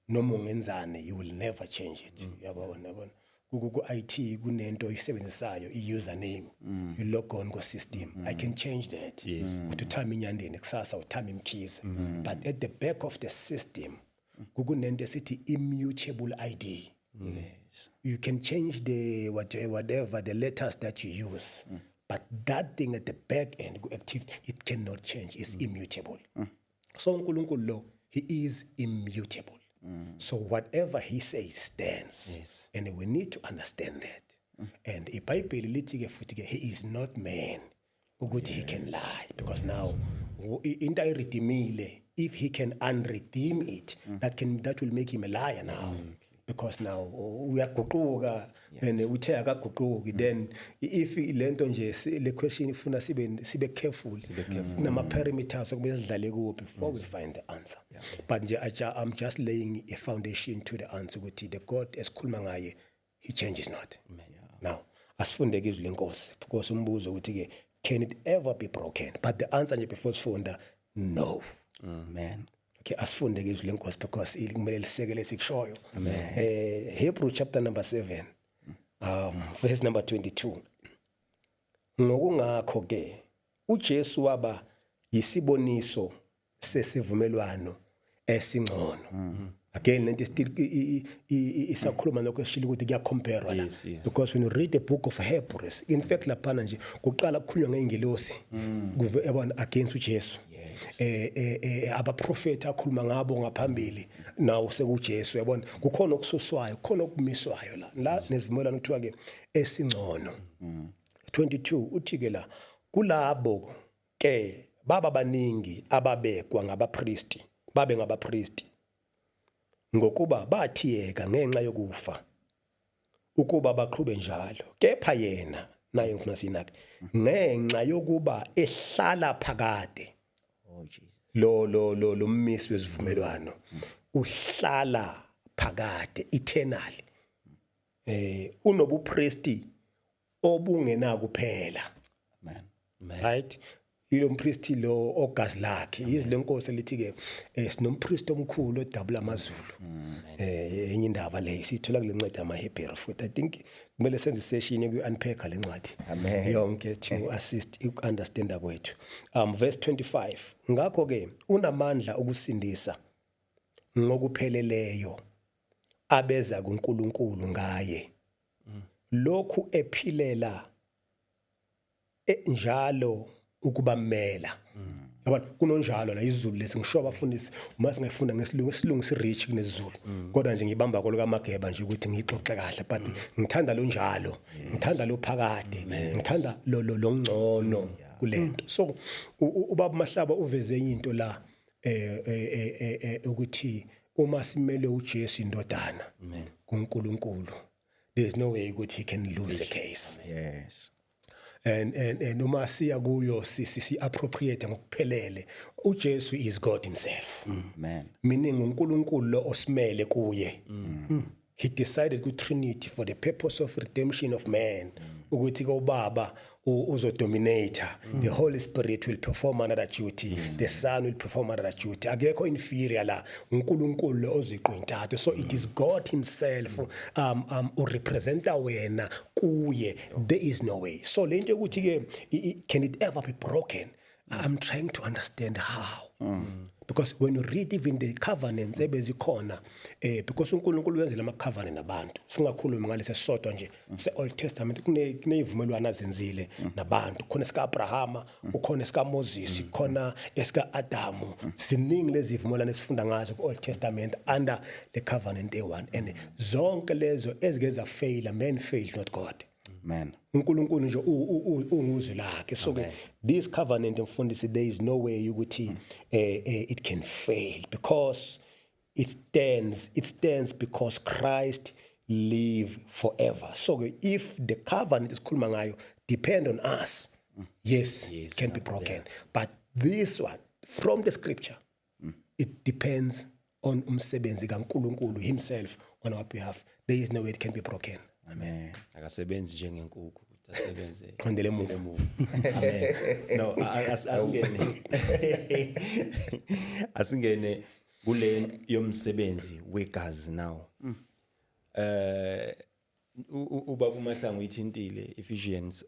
Noma ungenzane, you will never change it. Yabona bona. Ku IT kunento oyisebenzisayo i-username. You log on go system. I can change that. Yes. Uthama inyandeni kusasa uthama imkhize. But at the back of the system kunento esithi immutable ID. Yes. You can change the whatever the letters that you use. But that thing at the back end, active, it cannot change. It's immutable. So uNkulunkulu lo, he is immutable. So whatever he says stands. Yes. And we need to understand that. And iBhayibheli lithi ke futhi ke he is not man ukuthi he can lie, because now into ayiredeemile, if he can unredeem it, that will make him a liar now. Because now uyaguquka and uthe akaguquki, then if lento nje le question ifuna sibe careful nama parameters okumele sidlale kuwo before we find the answer. But nje I'm just laying a foundation to the answer ukuthi the God esikhuluma ngaye he changes not. Now, asifunde ke izwi lenkosi because umbuzo ukuthi ke can it ever be broken? But the answer nje before sifunda no. Amen. Okay, asifunde ke izwi lenkosi because kumele lisekele sikushoyo. Hebrew chapter number 7 verse number 22. Ngokungakho ke uJesu waba yisiboniso sesivumelwano esingcono. Again, lento still isakhuluma lokho esishilo ukuthi kuyacompare la because when you read the book of Hebrews, in fact laphana nje kuqala kukhulunywa ngeingelosi yabona against uJesu. Abaprofeti akhuluma ngabo ngaphambili nawo sekuJesu yabona kukhona okususwayo kukhona okumiswayo la nezivumelwano kuthiwa ke esingcono. 22 uthi ke la kulabo ke baba baningi ababekwa ngabapristi babe ngabapristi ngokuba bathiyeka ngenxa yokufa ukuba baqhube njalo kepha yena naye ngifuna sinake ngenxa yokuba ehlala phakade lo mmisi wesivumelwano uhlala phakade eternal unobupristi obungenakuphela. Amen. Right, ilo mpristi lo ogazi lakhe izwi lenkosi lithi ke sinompristi omkhulu odabula amazulu. Enye indaba le sithola kulencwadi amaHebrew futhi I think kumele senze session yoku-unpack le ncwadi yonke to assist uku-understanda kwethu. Verse 25 ngakho ke unamandla ukusindisa ngokupheleleyo abeza kuNkulunkulu ngaye lokhu ephilela njalo ukubamela. Yabona kunonjalo la izulu lesi ngisho abafundisi uma singayifunda ngesilungu isilungu sirich kunezulu kodwa nje ngibamba kolo kaMageba nje ukuthi ngixoxe kahle but ngithanda lo njalo ngithanda lo phakade ngithanda lo ngcono kulento. So ubaba Mahlaba uveze into la ukuthi uma simele uJesu indodana kuNkulunkulu there's no way ukuthi he can lose a case. Yes. And uma siya kuyo si appropriate ngokuphelele uJesu is God himself. Amen. Meaning uNkulunkulu lo osimele kuye. He decided ku Trinity for the purpose of redemption of man ukuthi ko baba uzodominate. The Holy Spirit will perform another duty. The Son will perform another duty. Akekho inferior la uNkulunkulu lo oziqintathu. So it is God himself urepresenta wena kuye. There is no way. So lento ukuthi ke can it ever be broken? I'm trying to understand how. Because when you read even the covenants ebezikhona because uNkulunkulu wenzela ama covenant nabantu singakhulumi ngalesi sodwa nje se Old Testament kuneyivumelwano azenzile nabantu khona sika Abrahama ukhona sika Moses khona esika Adamu ziningi lezi zivumelwano esifunda ngazo ku Old Testament under the covenant one and zonke lezo ezigeza fail man failed not God. Amen. uNkulunkulu nje unguzwi lakhe. So this covenant mfundisi there is no way ukuthi it can fail because it stands because Christ live forever. So if the covenant is khuluma ngayo depend on us, yes it can be broken, but this one from the scripture it depends on umsebenzi kaNkulunkulu himself on our behalf. There is no way it can be broken. Amen. akasebenzi njengenkukhu ukuthi asebenze Qondele emuva. Amen. No, asingene kule yomsebenzi wegazi now. Ubaba uMahlangu uyithintile Ephesians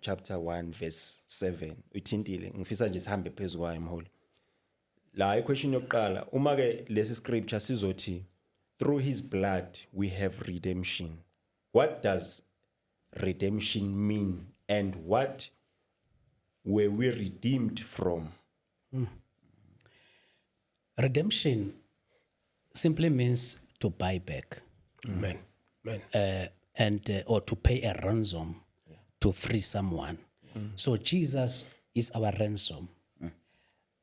chapter 1 verse 7 uyithintile ngifisa nje sihambe phezulu kwayo mholi. La iquestion yokuqala uma ke lesi scripture sizothi through his blood we have redemption. What does redemption mean and what were we redeemed from? Redemption simply means to buy back Amen. Amen. and or to pay a ransom to free someone. So Jesus is our ransom.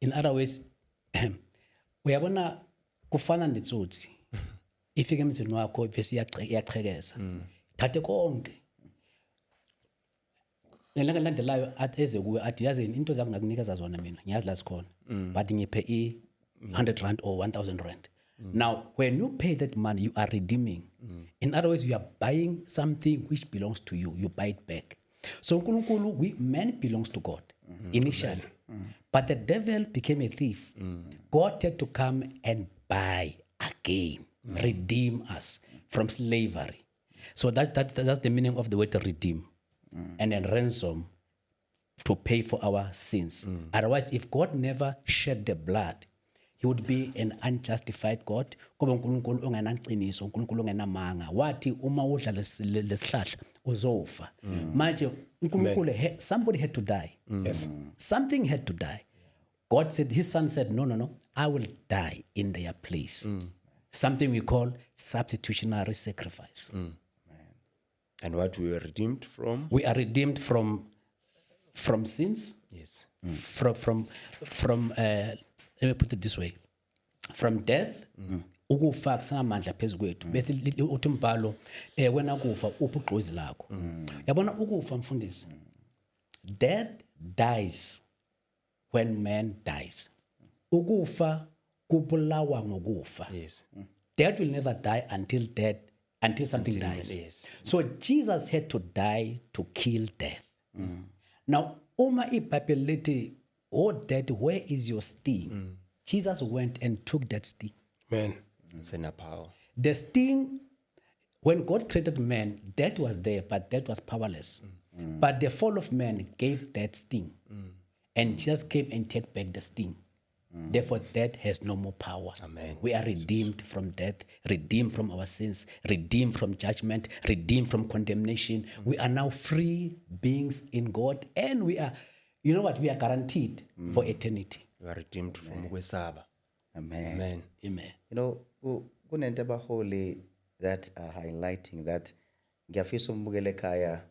In other words, uyabona kufana netsotsi ifike emzini wakho bese iyachekeza thathe konke ngelanga landelayo athi eze kuwe athi yazini into zakho ngakunikeza zona mina ngiyazi la sikhona but ngiphe i100 rand or 1000 rand Now, when you pay that money, you are redeeming. In other words, you are buying something which belongs to you. You buy it back. So man belongs to God initially. But the devil became a thief. God had to come and buy again, redeem us from slavery. So that's the meaning of the word redeem. And then ransom to pay for our sins. Otherwise, if God never shed the blood, he would be an unjustified God. Ngoba uNkulunkulu ongenaqiniso, uNkulunkulu ongenamanga. Wathi uma udla lesihlahla uzofa. Manje uNkulunkulu somebody had to die. Yes. Something had to die. God said, his son said, no, I will die in their place. Something we call substitutionary sacrifice. And what we were redeemed from? We are redeemed from sins. Yes. From let me put it this way, from death, ukufa kusanamandla phezu kwethu. Bese uthi umbhalo wena kufa uphi ugqozi lakho. Yabona ukufa mfundisi. Death dies when man dies. Ukufa kubulawa ngokufa. Yes. Death will never die until something dies. yes. So Jesus had to die to kill death. Now, uma iBhayibheli lithi, oh death, where is your sting? Jesus went and took that sting. Man. It's in a power. The sting, when God created man, death was there, but death was powerless. But the fall of man gave that sting. And Jesus came and took back the sting. Therefore, death has no more power. Amen. We are redeemed from death, redeemed from our sins, redeemed from judgment, redeemed from condemnation. We are now free beings in God, and we are, you know what, we are guaranteed for eternity. We are redeemed from ukwesaba. Amen. Amen. Amen. You know, kunento abaholi that are highlighting that ngiyafisa umbukele ekhaya,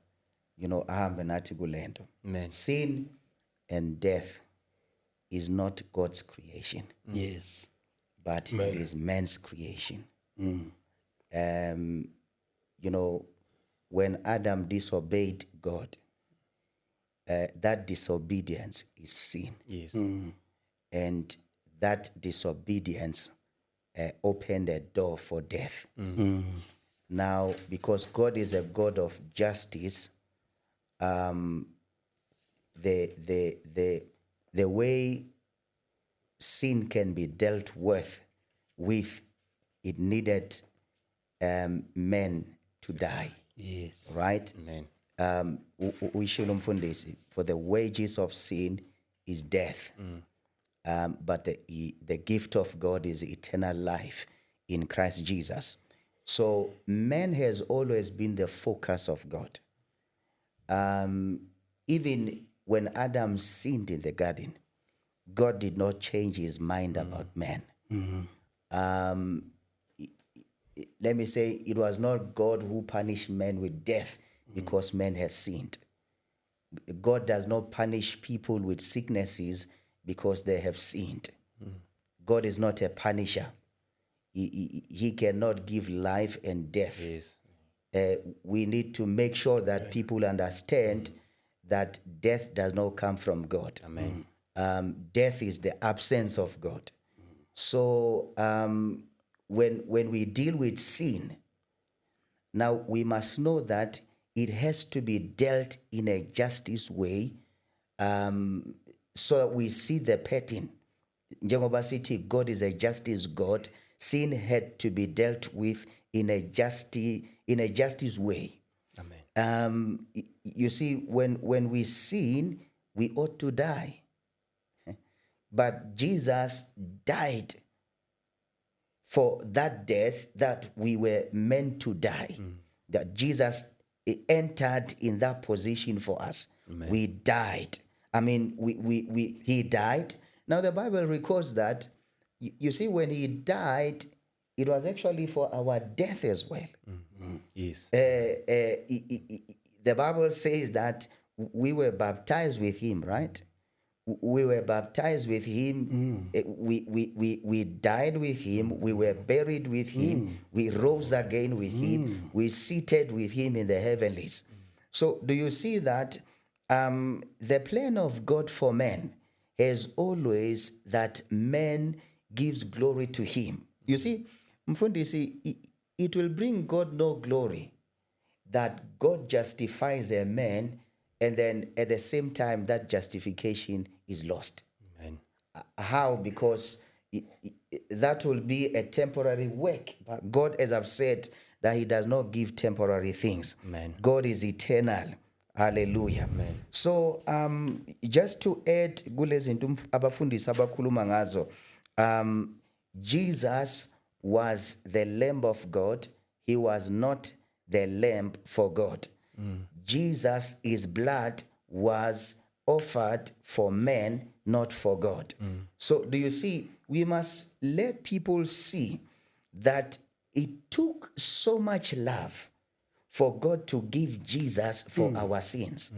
you know, ahambe nathi kulento. Amen. Sin and death is not God's creation, Yes. but it is man's creation. You know, when Adam disobeyed God, that disobedience is sin. Yes. And that disobedience opened a door for death. Now, because God is a God of justice, the way sin can be dealt with, it needed men to die, Yes. right? Amen. Uyishilo mfundisi, for the wages of sin is death, but the gift of God is eternal life in Christ Jesus. So man has always been the focus of God. Even when Adam sinned in the garden, God did not change his mind about man. Let me say, it was not God who punished man with death because man has sinned. God does not punish people with sicknesses because they have sinned. God is not a punisher. He cannot give life and death. Yes. We need to make sure that people understand that death does not come from God. Amen. Death is the absence of God. So when we deal with sin, now we must know that it has to be dealt in a justice way. So we see the pattern. Njengoba sithi God is a justice God. Sin had to be dealt with in a justice way. Amen. You see, when we sin, we ought to die. But Jesus died for that death that we were meant to die. That Jesus entered in that position for us. Amen. We died. I mean, he died. Now the Bible records that, you see, when he died, it was actually for our death as well. Yes. The Bible says that we were baptized with him, right? We were baptized with him. We died with him. We were buried with him. We rose again with him. We seated with him in the heavenlies. So do you see that the plan of God for man is always that man gives glory to him. You see, Mfundisi, it will bring God no glory that God justifies a man and then at the same time that justification is lost. Amen. How? Because that will be a temporary work. But God, as I've said, that He does not give temporary things. Amen. God is eternal. Hallelujah. Amen. So just to add kulezinto abafundisi abakhuluma ngazo, Jesus was the Lamb of God. He was not the lamb for God. Jesus, his blood was offered for men, not for God. So do you see, we must let people see that it took so much love for God to give Jesus for our sins.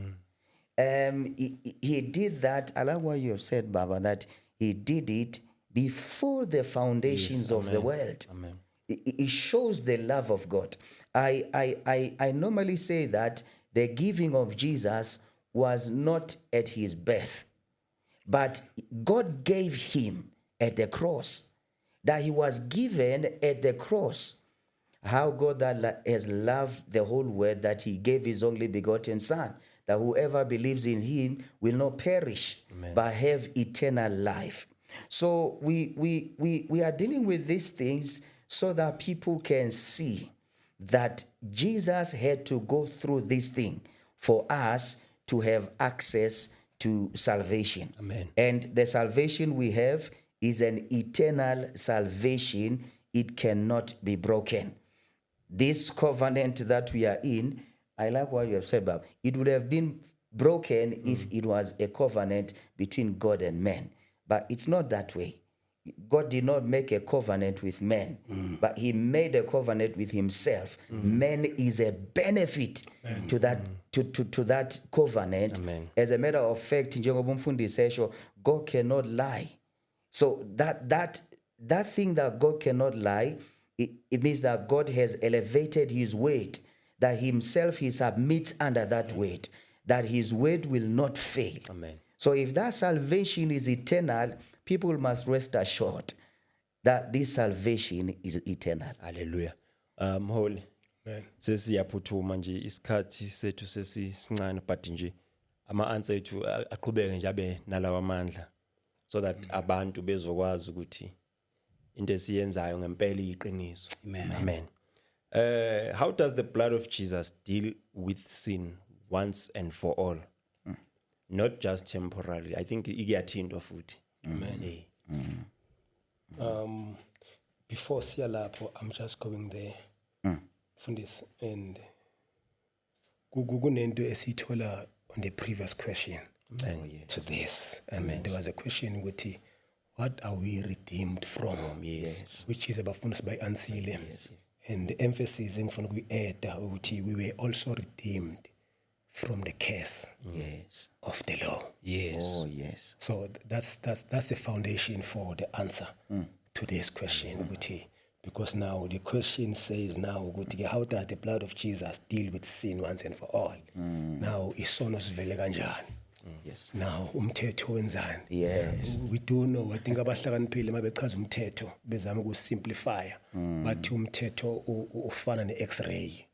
He did that. I like what you have said, Baba, that he did it before the foundations of the world. Amen. It shows the love of God. I normally say that the giving of Jesus was not at his birth, but God gave him at the cross, that he was given at the cross. How God that has loved the whole world that he gave his only begotten Son, that whoever believes in him will not perish, but have eternal life. So we are dealing with these things so that people can see that Jesus had to go through this thing for us to have access to salvation. Amen. And the salvation we have is an eternal salvation. It cannot be broken. This covenant that we are in, I like what you have said, Bob. It would have been broken if it was a covenant between God and man. But it's not that way. God did not make a covenant with man, but he made a covenant with himself. Man is a benefit to that to that covenant. Amen. As a matter of fact, njengoba umfundisi esho, God cannot lie. So that thing that God cannot lie, it means that God has elevated his word, that himself he submits under that word, that his word will not fail. Amen. So if that salvation is eternal, people must rest assured that this salvation is eternal. Hallelujah. Holy. Amen. Sesiyaphuthuma nje isikhathi sethu sesincane but nje ama-answer ethu aqhubeke nje abe nalawa amandla so that abantu bezokwazi ukuthi into esiyenzayo ngempela iyiqiniso. Amen. Amen. How does the blood of Jesus deal with sin once and for all? Not just temporarily. I think iyathinta futhi. Amen. Before siya lapho, I'm just going there. Fundis, and kunento esithola on the previous question to this. There was a question with what are we redeemed from? Yes. Which is abafundisi by Ansile. And the emphasis engifuna kuyi-add ukuthi we were also redeemed from the curse of the law. Yes. Oh, yes. So that's the foundation for the answer to this question. Ukuthi, because now the question says now, ukuthi, how does the blood of Jesus deal with sin once and for all? Now, isono sivele kanjani? Yes. Now, umthetho wenzani? Yes. We do know, I think abahlakaniphile mabechaza umthetho bezama ukusimplify, but umthetho ufana ne-X-ray.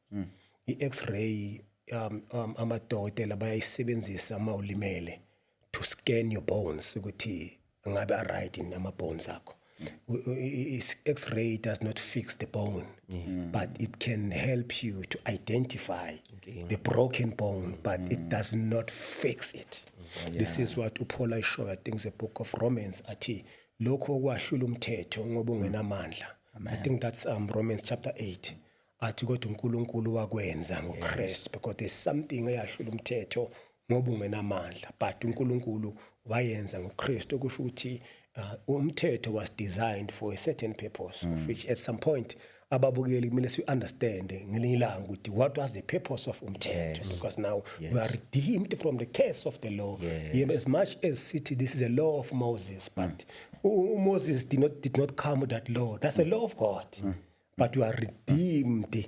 I-X-ray amadokotela bayayisebenzisa uma ulimele to scan your bones ukuthi ngabe right in ama-bones akho. X-ray does not fix the bone, but it can help you to identify the broken bone, but it does not fix it. This is what uPaul ishoyo, I think the book of Romans, athi lokho kwahlula umthetho ngoba ungenamandla. I think that's Romans chapter 8. Athi kodwa uNkulunkulu wakwenza ngoKristu, because there's something eyahlula umthetho ngoba ungenamandla, but uNkulunkulu wayenza ngoKristu, kusho ukuthi umthetho was designed for a certain purpose, of which at some point ababukeli kumele si understand ngelinye ilanga ukuthi what was the purpose of umthetho, because now we are redeemed from the curse of the law. As much as city, this is a law of Moses, but Moses did not come with that law. That's a law of God, but you are redeemed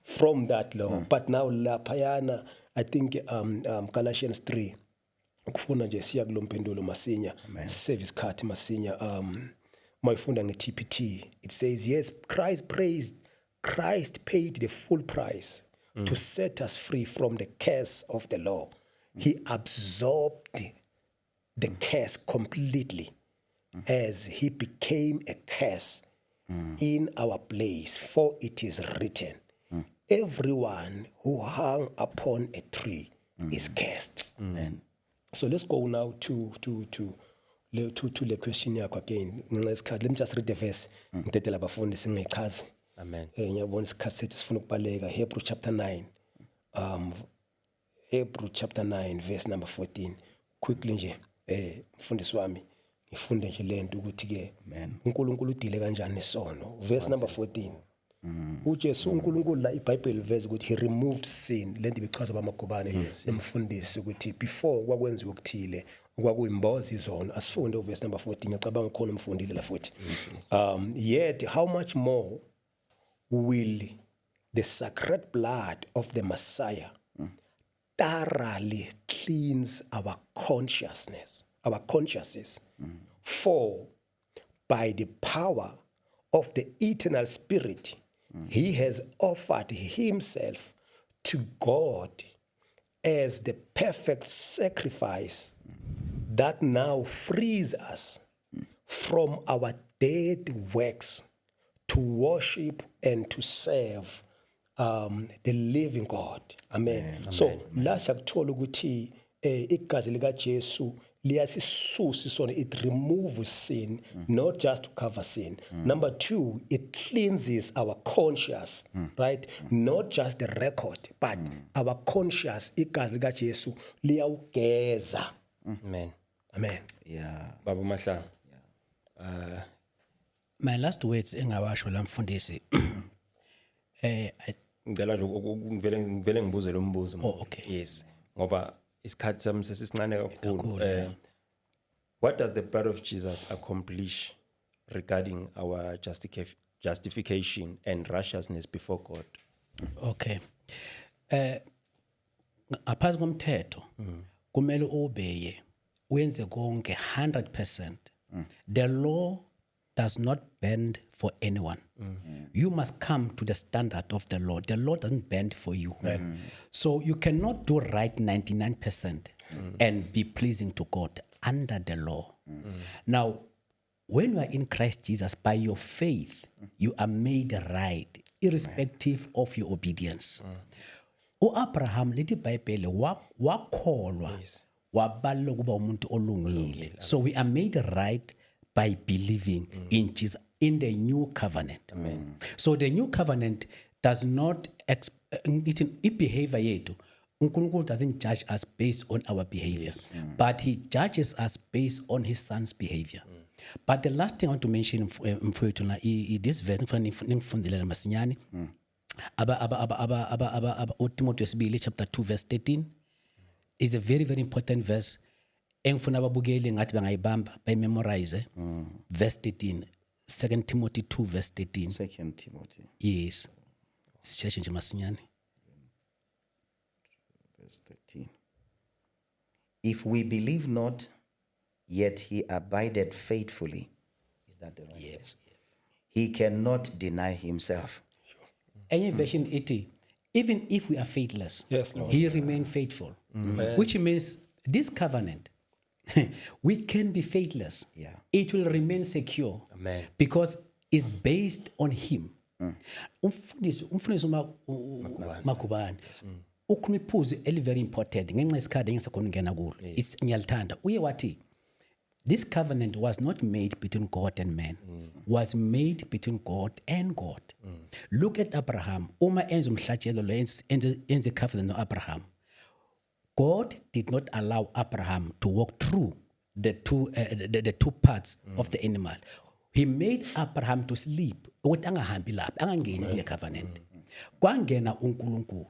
from that law. But now laphayana, I think Galatians 3 ukufuna nje siya kulompendulo masinya save isikhathi masinya mayifunda nge-TPT, it says, yes, Christ paid the full price to set us free from the curse of the law. He absorbed the curse completely as he became a curse in our place, for it is written, everyone who hung upon a tree is cursed. So let's go now to the question yakho again. Let me just read the verse. Ngidedela abafundi singayichazi. Amen. Ngiyabona isikhathi sethu sifuna ukubaleka. Hebrew chapter 9. Hebrew chapter 9 verse number 14. Quickly nje mfundisi wami ngifunde nje lento ukuthi ke uNkulunkulu udile kanjani nesono. Verse number 14. uJesu uNkulunkulu la iBhayibheli veze ukuthi he removed sin. Lento ibichaza bamagobane emfundisi ukuthi before kwakwenziwa okuthile okwakuyimboza izono. Asifunde verse number 14. Ngicabanga khona umfundile la futhi. Yet how much more will the sacred blood of the Messiah thoroughly cleanse our consciousness, our consciences, for by the power of the eternal Spirit, he has offered himself to God as the perfect sacrifice that now frees us from our dead works to worship and to serve the living God. Amen. So la siyakuthola ukuthi igazi lika Jesu liyasisusa sona, it removes sin, not just to cover sin. Number 2, it cleanses our conscience, right? Not just the record, but our conscience. Igazi lika Jesu liyawugeza. Amen. Amen. Yeah. Baba Mahla. My last words engawasho la mfundisi Ngicela nje ngivele ngibuze lo mbuzo. Oh, okay. Yes. Ngoba isikhathi sami sesisincane kakhulu. What does the blood of Jesus accomplish regarding our justification and righteousness before God? Okay. Apart komthetho kumele obeye wenze konke 100%. The law does not bend for anyone. You must come to the standard of the law. The law doesn't bend for you. So you cannot do right 99% and be pleasing to God under the law. Now, when you are in Christ Jesus, by your faith, you are made right, irrespective of your obedience. U-Abraham, lithi iBhayibheli, wakholwa wabalwa kuba umuntu olungile. So we are made right by believing in Jesus, in the new covenant. Amen. So the new covenant does not, behavior yetu, uNkulunkulu doesn't judge us based on our behavior, but he judges us based on his son's behavior. But the last thing I want to mention this verse, ngifundile masinyane, uTimotheo wesibili chapter 2 verse 13 is a very, very important verse. Engifuna ababukeli ngathi bangayibamba bayimemorize. Verse 13, 2 Timothy 2 verse 13. 2 Timothy. Yes. Sisheshe nje masinyane. Verse 13. If we believe not, yet he abided faithfully. Is that the right? Yes. He cannot deny himself. Any version 80, even if we are faithless, Yes, Lord. he remained faithful. Which means this covenant, we can be faithless. Yeah. It will remain secure. Amen. Because it's based on him. Umfundisi Makubane. Ukhuluma iphuzu eli very important ngenxa isikhathi engisakhona ngena kulo. It's ngiyalithanda. Uye wathi this covenant was not made between God and man. Was made between God and God. Look at Abraham. Uma enza umhlatshelo lo enze covenant no Abraham. God did not allow Abraham to walk through the two parts of the animal. He made Abraham to sleep. Ukuthi angahambi lapha, angangeni kule covenant. Kwangena uNkulunkulu.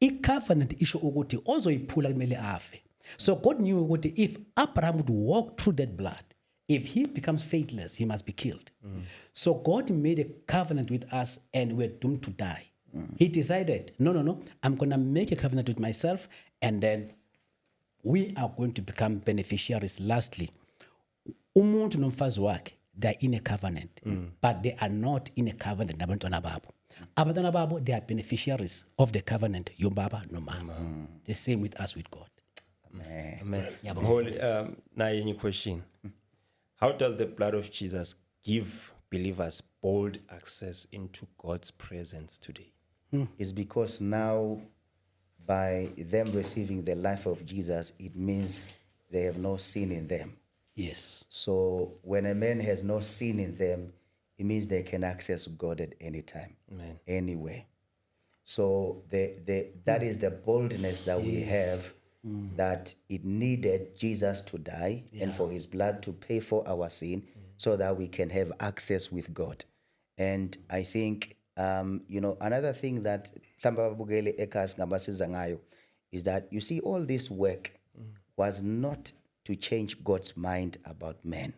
I-covenant isho ukuthi ozoyiphula kumele afe. So God knew ukuthi if Abraham would walk through that blood, if he becomes faithless, he must be killed. So God made a covenant with us and we're doomed to die. He decided, no, I'm going to make a covenant with myself and then we are going to become beneficiaries. Lastly, umuntu nomfazi wakhe, they're in a covenant, but they are not in a covenant nabantwana babo. Abantwana babo, they are beneficiaries of the covenant, your baba no mama. The same with us with God. Amen. Yeah, Hold, now any question. How does the blood of Jesus give believers bold access into God's presence today? It's because now, by them receiving the life of Jesus, it means they have no sin in them. Yes. So when a man has no sin in them, it means they can access God at any time, Amen. anywhere. So that is the boldness that we have, that it needed Jesus to die and for his blood to pay for our sin so that we can have access with God. And I think, another thing that is that, you see, all this work was not to change God's mind about men.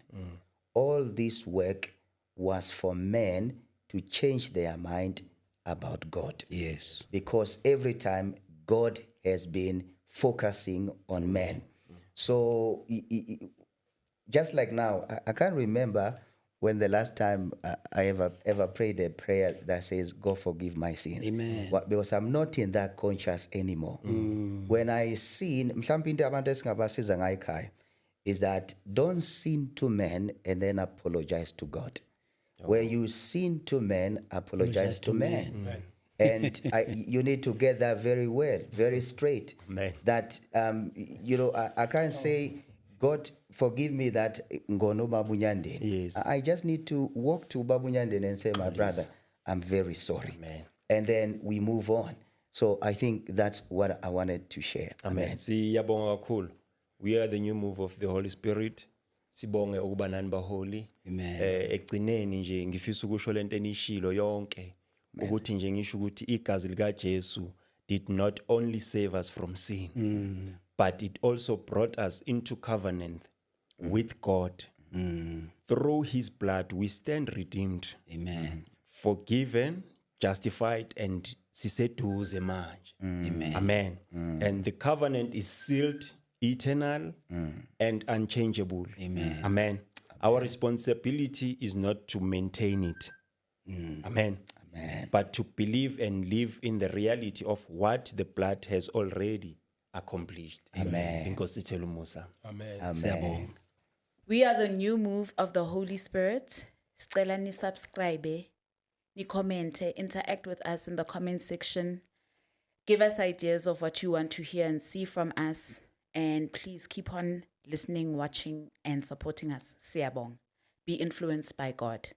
All this work was for men to change their mind about God. Yes. Because every time God has been focusing on men. So just like now, I can't remember when the last time I ever prayed a prayer that says, God forgive my sins. Amen. Because I'm not in that conscious anymore. When I sin, mhlawumbe into abantu esingabasiza ngayo ekhaya is that don't sin to men and then apologize to God. Where you sin to men, apologize to men. And you need to get that very well, very straight. Amen. That, I can't say, God, forgive me that ngono babunyande. Yes. I just need to walk to babunyande and say, my brother, I'm very sorry. Amen. And then we move on. So I think that's what I wanted to share. Amen. Siyabonga kakhulu. We are the new move of the Holy Spirit. Sibonge ukuba nani baholi. Amen. Egcineni nje ngifisa ukusho lento enishilo yonke ukuthi nje ngisho ukuthi igazi lika Jesu did not only save us from sin, but it also brought us into covenant with God. Through his blood we stand redeemed, Amen. forgiven, justified, and siseduze manje. Amen. Amen. And the covenant is sealed, eternal, and unchangeable. Amen. Amen. Our responsibility is not to maintain it. Amen. But to believe and live in the reality of what the blood has already accomplished. Amen. Inkosi sithela umusa. Siyabonga. We are the new move of the Holy Spirit. Sicela ni subscribe, ni comment, interact with us in the comment section. Give us ideas of what you want to hear and see from us. And please keep on listening, watching, and supporting us. Siyabonga. Be influenced by God.